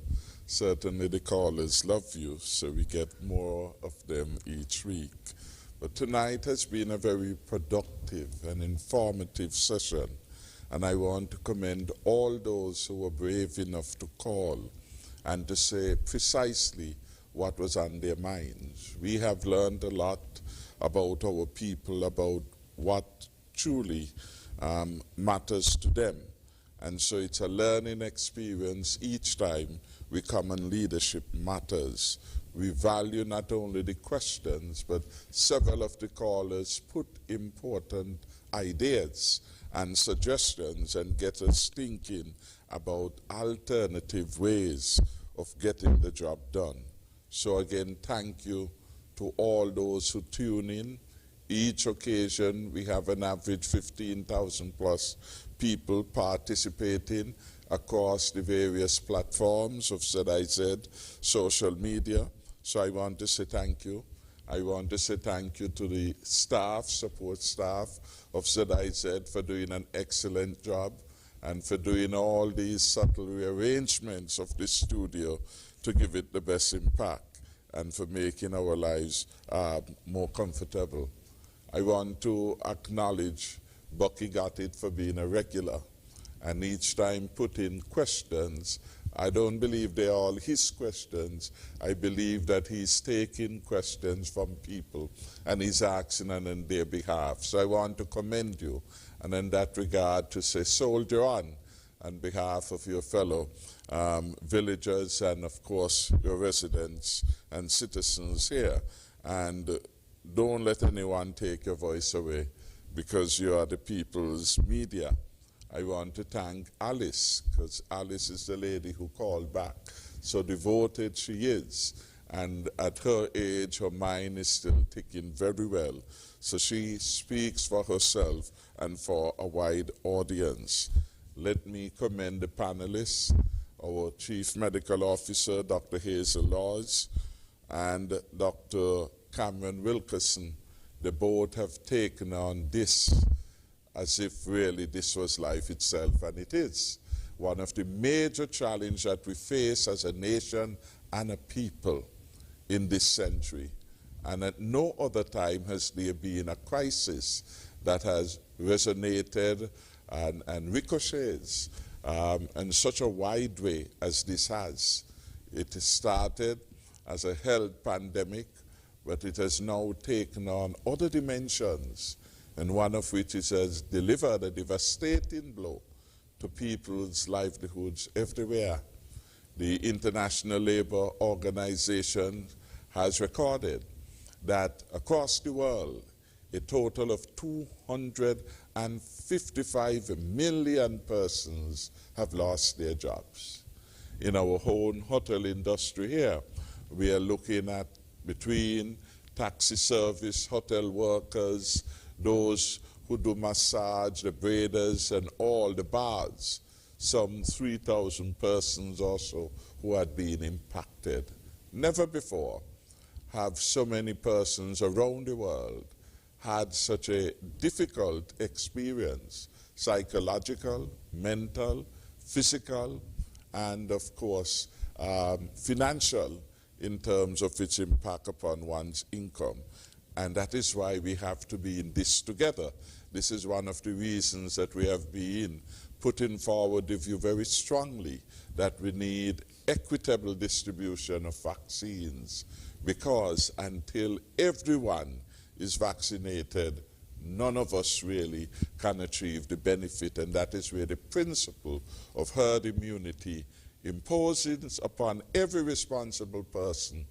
Certainly the callers love you, so we get more of them each week. But tonight has been a very productive and informative session, and I want to commend all those who were brave enough to call and to say precisely what was on their minds. We have learned a lot about our people, about what truly matters to them. And so it's a learning experience each time we come on Leadership Matters. We value not only the questions, but several of the callers put important ideas and suggestions and get us thinking about alternative ways of getting the job done. So again, thank you to all those who tune in. Each occasion, we have an average 15,000 plus people participating across the various platforms of ZIZ social media. So I want to say thank you. I want to say thank you to the staff, support staff of ZIZ for doing an excellent job and for doing all these subtle rearrangements of the studio to give it the best impact and for making our lives more comfortable. I want to acknowledge Bucky Gattit for being a regular and each time putting questions. I don't believe they're all his questions. I believe that he's taking questions from people and he's asking on their behalf. So I want to commend you and in that regard to say soldier on behalf of your fellow villagers and of course your residents and citizens here. And don't let anyone take your voice away because you are the people's media. I want to thank Alice, because Alice is the lady who called back. So devoted she is. And at her age, her mind is still ticking very well. So she speaks for herself and for a wide audience. Let me commend the panelists, our Chief Medical Officer, Dr. Hazel Laws, and Dr. Cameron Wilkerson. They both have taken on this as if really this was life itself, and it is. One of the major challenges that we face as a nation and a people in this century. And at no other time has there been a crisis that has resonated and ricochets in such a wide way as this has. It started as a health pandemic, but it has now taken on other dimensions, and one of which is has delivered a devastating blow to people's livelihoods everywhere. The International Labour Organization has recorded that across the world, a total of 255 million persons have lost their jobs. In our own hotel industry here, we are looking at between taxi service, hotel workers, those who do massage, the braiders, and all the bars, some 3,000 persons or so who had been impacted. Never before have so many persons around the world had such a difficult experience, psychological, mental, physical, and of course, financial in terms of its impact upon one's income. And that is why we have to be in this together. This is one of the reasons that we have been putting forward the view very strongly that we need equitable distribution of vaccines, because until everyone is vaccinated, none of us really can achieve the benefit. And that is where the principle of herd immunity imposes upon every responsible person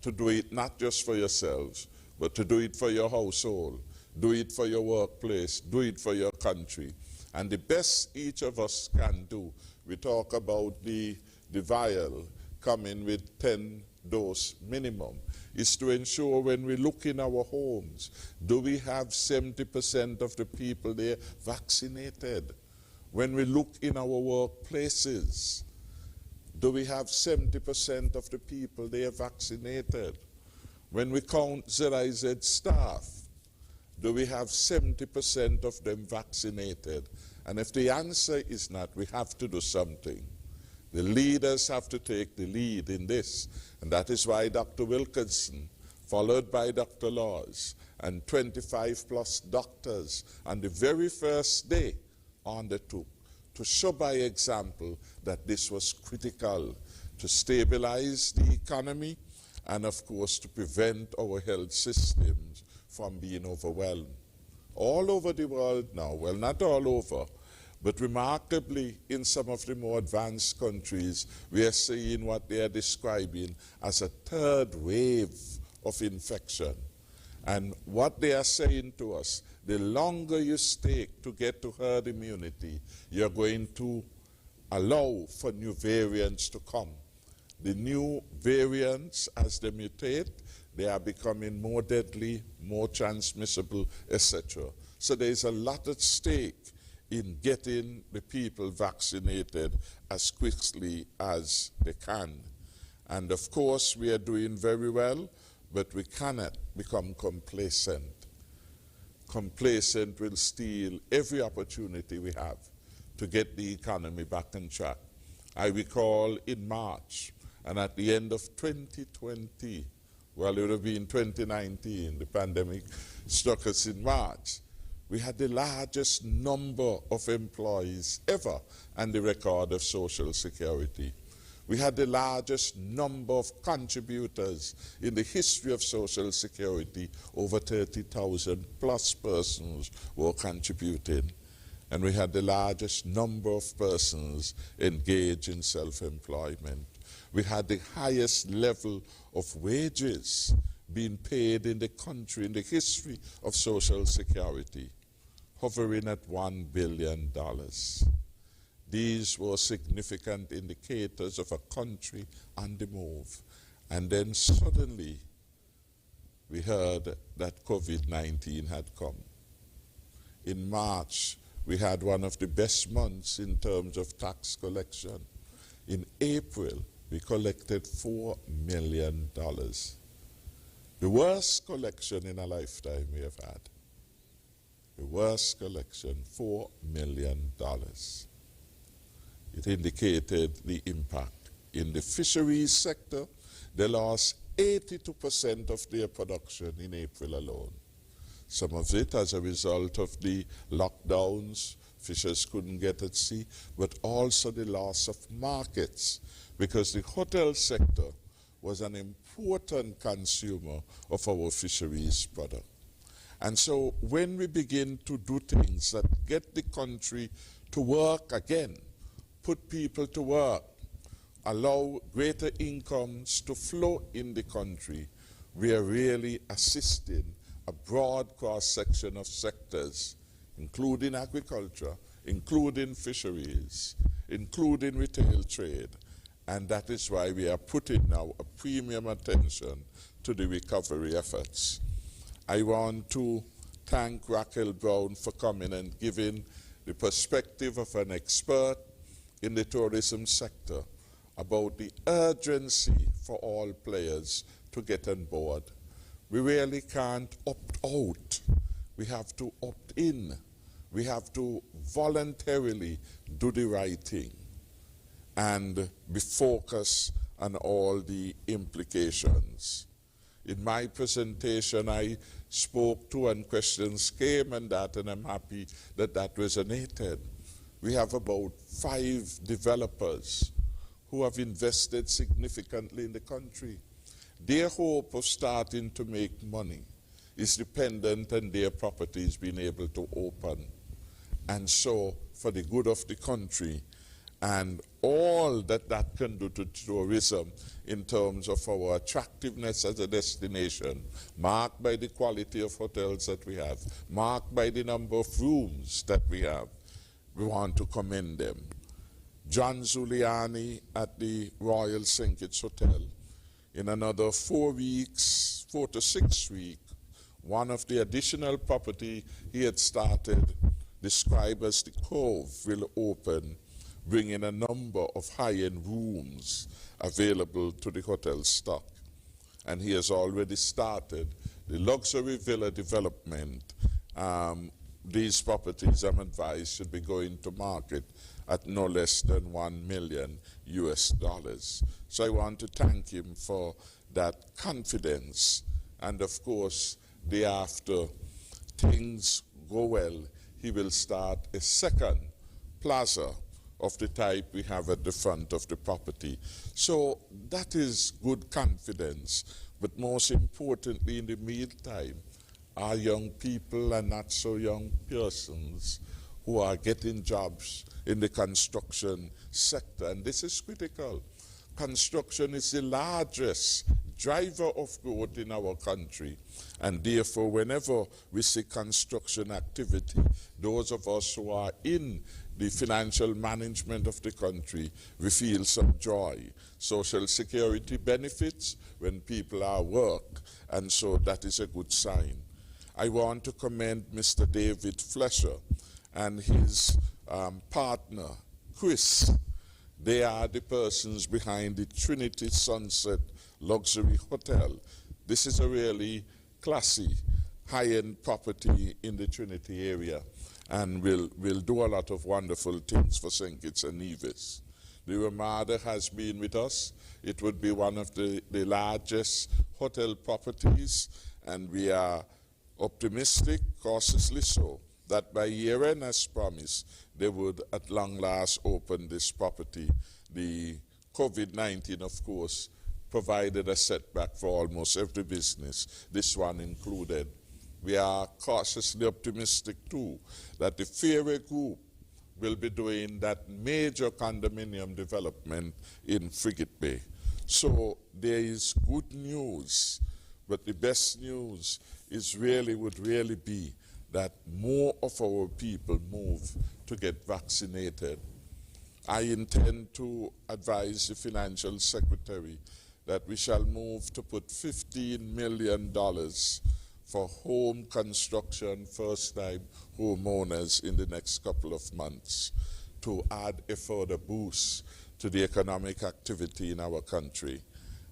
to do it not just for yourselves, but to do it for your household, do it for your workplace, do it for your country. And the best each of us can do, we talk about the vial coming with 10 dose minimum, is to ensure when we look in our homes, do we have 70% of the people there vaccinated? When we look in our workplaces, do we have 70% of the people there vaccinated? When we count ZIZ staff, do we have 70% of them vaccinated? And if the answer is not, we have to do something. The leaders have to take the lead in this. And that is why Dr. Wilkinson, followed by Dr. Laws, and 25 plus doctors on the very first day undertook to show by example that this was critical to stabilize the economy and of course to prevent our health systems from being overwhelmed. All over the world now, well, not all over, but remarkably in some of the more advanced countries, we are seeing what they are describing as a third wave of infection. And what they are saying to us, the longer you take to get to herd immunity, you're going to allow for new variants to come. The new variants, as they mutate, they are becoming more deadly, more transmissible, etc. So there's a lot at stake in getting the people vaccinated as quickly as they can. And of course, we are doing very well, but we cannot become complacent. Complacent will steal every opportunity we have to get the economy back on track. I recall in March, and at the end of 2020, well, it would have been 2019, the pandemic struck us in March, we had the largest number of employees ever on the record of Social Security. We had the largest number of contributors in the history of Social Security. Over 30,000 plus persons were contributing. And we had the largest number of persons engaged in self-employment. We had the highest level of wages being paid in the country in the history of Social Security, hovering at $1 billion. These were significant indicators of a country on the move. And then suddenly, we heard that COVID-19 had come. In March, we had one of the best months in terms of tax collection. In April, we collected $4 million. The worst collection in a lifetime we have had. The worst collection, $4 million. It indicated the impact. In the fisheries sector, they lost 82% of their production in April alone. Some of it as a result of the lockdowns, fishers couldn't get at sea, but also the loss of markets, because the hotel sector was an important consumer of our fisheries product. And so when we begin to do things that get the country to work again, put people to work, allow greater incomes to flow in the country, we are really assisting a broad cross-section of sectors, including agriculture, including fisheries, including retail trade. And that is why we are putting now a premium attention to the recovery efforts. I want to thank Raquel Brown for coming and giving the perspective of an expert in the tourism sector about the urgency for all players to get on board. We really can't opt out. We have to opt in. We have to voluntarily do the right thing and be focused on all the implications. In my presentation, I spoke to and questions came and I'm happy that that resonated. We have about 5 developers who have invested significantly in the country. Their hope of starting to make money is dependent on their properties being able to open. And so, for the good of the country and all that that can do to tourism in terms of our attractiveness as a destination, marked by the quality of hotels that we have, marked by the number of rooms that we have, we want to commend them. John Zuliani at the Royal St. Kitts Hotel, in another 4 weeks, 4 to 6 weeks, one of the additional property he had started, described as the Cove, will open, bringing a number of high-end rooms available to the hotel stock. And he has already started the luxury villa development. These properties, I'm advised, should be going to market at no less than $1 million US. So I want to thank him for that confidence. And of course, thereafter, things go well, he will start a second plaza of the type we have at the front of the property. So that is good confidence. But most importantly, in the meantime, our young people and not so young persons who are getting jobs in the construction sector. And this is critical. Construction is the largest driver of growth in our country. And therefore, whenever we see construction activity, those of us who are in the financial management of the country, we feel some joy. Social security benefits when people are at work, and so that is a good sign. I want to commend Mr. David Fletcher and his partner, Chris. They are the persons behind the Trinity Sunset Luxury Hotel. This is a really classy, high-end property in the Trinity area, and will do a lot of wonderful things for St. Kitts and Nevis. The Ramada has been with us. It would be one of the largest hotel properties, and we are optimistic, cautiously so, that by year-end, as promised, they would at long last open this property. The COVID-19, of course, provided a setback for almost every business, this one included. We are cautiously optimistic, too, that the Fairway Group will be doing that major condominium development in Frigate Bay. So there is good news, but the best news would really be that more of our people move to get vaccinated. I intend to advise the financial secretary that we shall move to put $15 million for home construction, first-time homeowners in the next couple of months to add a further boost to the economic activity in our country.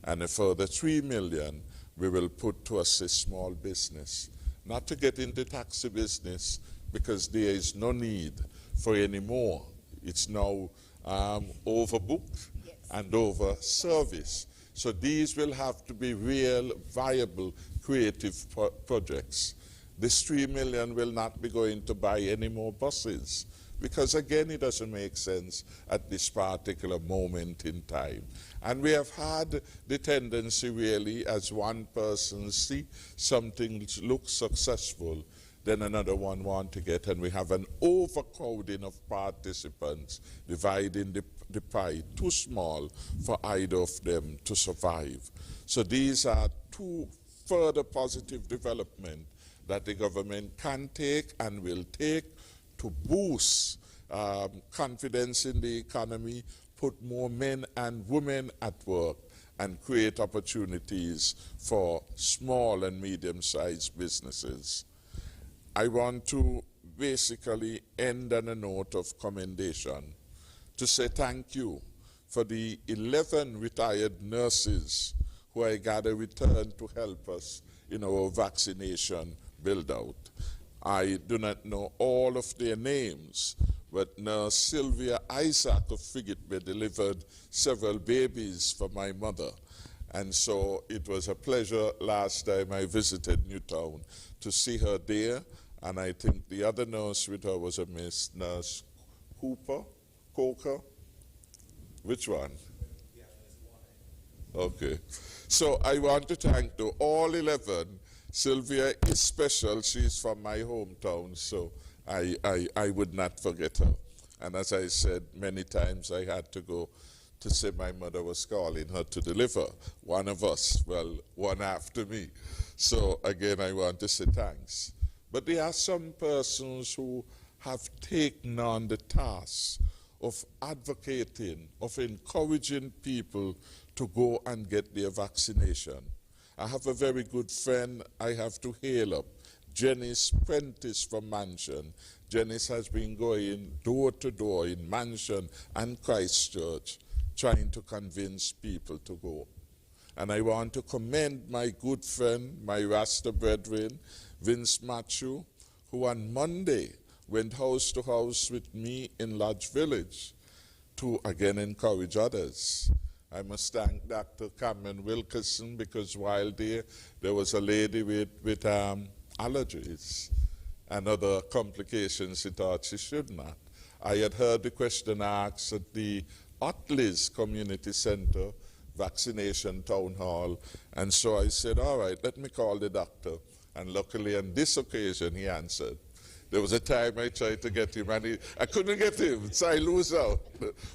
And a further $3 million we will put to assist small business. Not to get into taxi business, because there is no need for any more. It's now overbooked and over service. So these will have to be real, viable, creative projects. This $3 million will not be going to buy any more buses, because again, it doesn't make sense at this particular moment in time. And we have had the tendency really, as one person see something looks successful, then another one want to get, and we have an overcrowding of participants, dividing the pie too small for either of them to survive. So these are two further positive developments that the government can take and will take to boost confidence in the economy, put more men and women at work, and create opportunities for small and medium-sized businesses. I want to basically end on a note of commendation to say thank you for the 11 retired nurses who I gather returned to help us in our vaccination build-out. I do not know all of their names, but Nurse Sylvia Isaac of Frigate Bay delivered several babies for my mother. And so it was a pleasure last time I visited Newtown to see her there. And I think the other nurse with her was a Miss Nurse Coker. Which one? Okay. So I want to thank to all 11. Sylvia is special. She's from my hometown, so I would not forget her. And as I said many times, I had to go to say my mother was calling her to deliver. One of us, well, one after me. So again, I want to say thanks. But there are some persons who have taken on the task of advocating, of encouraging people to go and get their vaccination. I have a very good friend I have to hail up, Janice Prentice from Mansion. Janice has been going door to door in Mansion and Christchurch, trying to convince people to go. And I want to commend my good friend, my Rasta brethren, Vince Matthew, who on Monday went house to house with me in Lodge Village to again encourage others. I must thank Dr. Cameron Wilkerson, because while there was a lady with allergies and other complications she thought she should not. I had heard the question asked at the Otleys Community Center vaccination town hall, and so I said, all right, let me call the doctor. And luckily on this occasion he answered. There was a time I tried to get him and I couldn't get him, so I lose out.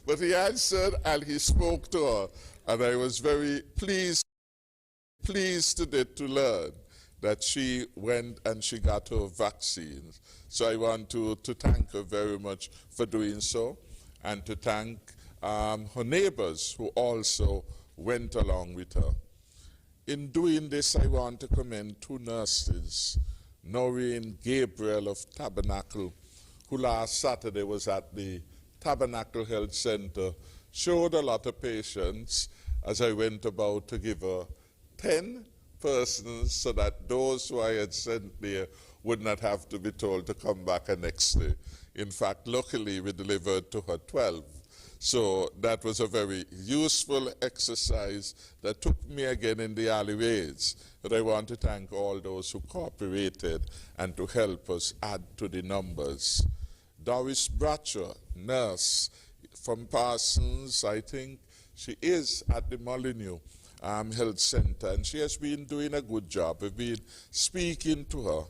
But he answered and he spoke to her, and I was very pleased today to learn that she went and she got her vaccines. So I want to thank her very much for doing so, and to thank her neighbors who also went along with her. In doing this, I want to commend two nurses, Noreen Gabriel of Tabernacle, who last Saturday was at the Tabernacle Health Center, showed a lot of patience as I went about to give her 10 persons so that those who I had sent there would not have to be told to come back the next day. In fact, luckily we delivered to her 12. So that was a very useful exercise that took me again in the alleyways. But I want to thank all those who cooperated and to help us add to the numbers. Doris Bratcher, nurse from Parsons, I think she is at the Molyneux Health Center, and she has been doing a good job. We've been speaking to her.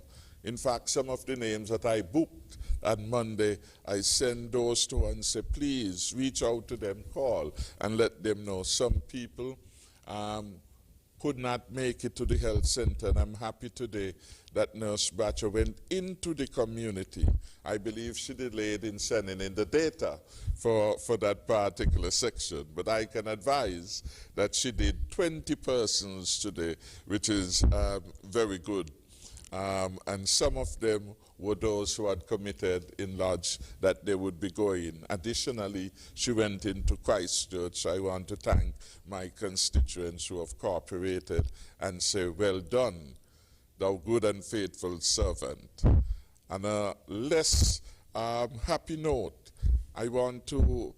In fact, some of the names that I booked on Monday, I send those to her and say, please reach out to them, call, and let them know. Some people could not make it to the health center, and I'm happy today that Nurse Bratcher went into the community. I believe she delayed in sending in the data for that particular section, but I can advise that she did 20 persons today, which is very good. And some of them were those who had committed in Lodge that they would be going. Additionally, she went into Christchurch. I want to thank my constituents who have cooperated and say, well done, thou good and faithful servant. On a less happy note, I want to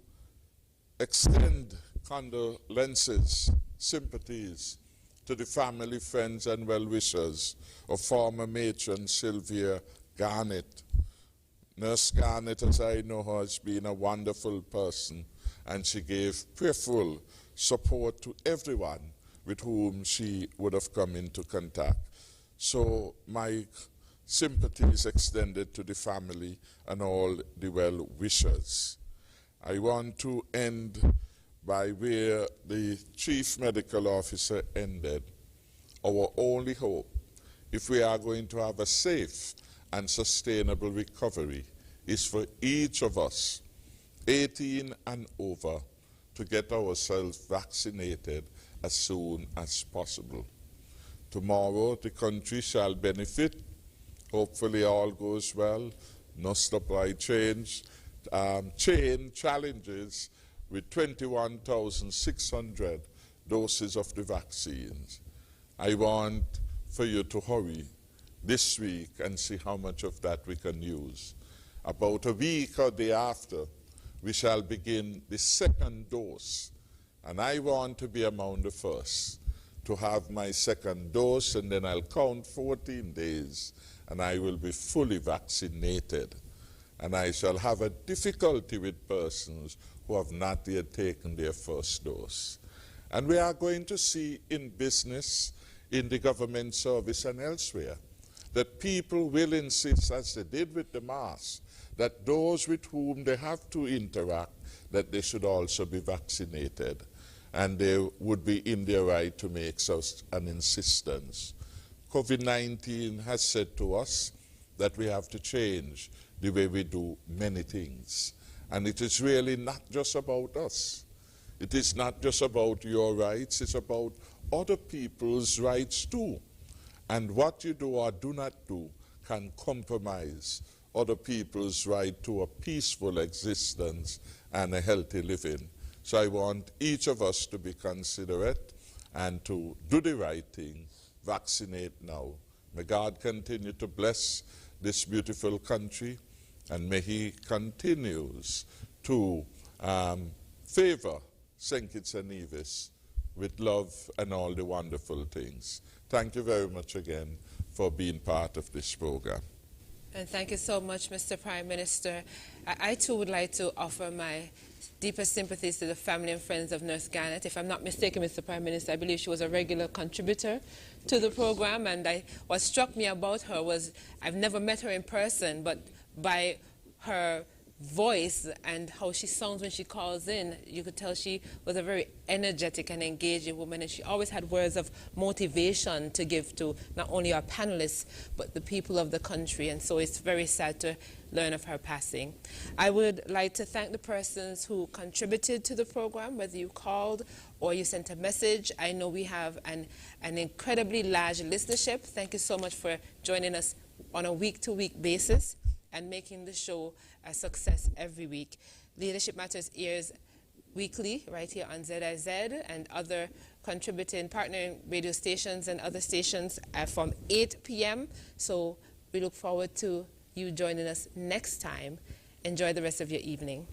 extend condolences, sympathies to the family, friends, and well-wishers of former matron Sylvia Garnett. Nurse Garnett, as I know her, has been a wonderful person, and she gave prayerful support to everyone with whom she would have come into contact. So my sympathy is extended to the family and all the well-wishers. I want to end by where the Chief Medical Officer ended. Our only hope, if we are going to have a safe and sustainable recovery, is for each of us, 18 and over, to get ourselves vaccinated as soon as possible. Tomorrow, the country shall benefit. Hopefully all goes well. No supply chain challenges with 21,600 doses of the vaccines. I want for you to hurry this week and see how much of that we can use. About a week or day after, we shall begin the second dose. And I want to be among the first to have my second dose, and then I'll count 14 days and I will be fully vaccinated. And I shall have a difficulty with persons who have not yet taken their first dose. And we are going to see in business, in the government service and elsewhere, that people will insist, as they did with the mask, that those with whom they have to interact, that they should also be vaccinated. And they would be in their right to make such an insistence. COVID-19 has said to us that we have to change the way we do many things. And it is really not just about us. It is not just about your rights, it's about other people's rights too. And what you do or do not do can compromise other people's right to a peaceful existence and a healthy living. So I want each of us to be considerate and to do the right thing. Vaccinate now. May God continue to bless this beautiful country, and may He continues to favor St. Kitts and Nevis with love and all the wonderful things. Thank you very much again for being part of this program. And thank you so much, Mr. Prime Minister. I too would like to offer my deepest sympathies to the family and friends of Nurse Garnett. If I'm not mistaken, Mr. Prime Minister, I believe she was a regular contributor to the program, and what struck me about her was I've never met her in person, but by her voice and how she sounds when she calls in, you could tell she was a very energetic and engaging woman, and she always had words of motivation to give to not only our panelists but the people of the country, and so it's very sad to learn of her passing. I would like to thank the persons who contributed to the program, whether you called or you sent a message. I know we have an incredibly large listenership. Thank you so much for joining us on a week-to-week basis and making the show a success every week. Leadership Matters airs weekly right here on ZIZ and other contributing partnering radio stations and other stations from 8 p.m. So we look forward to you joining us next time. Enjoy the rest of your evening.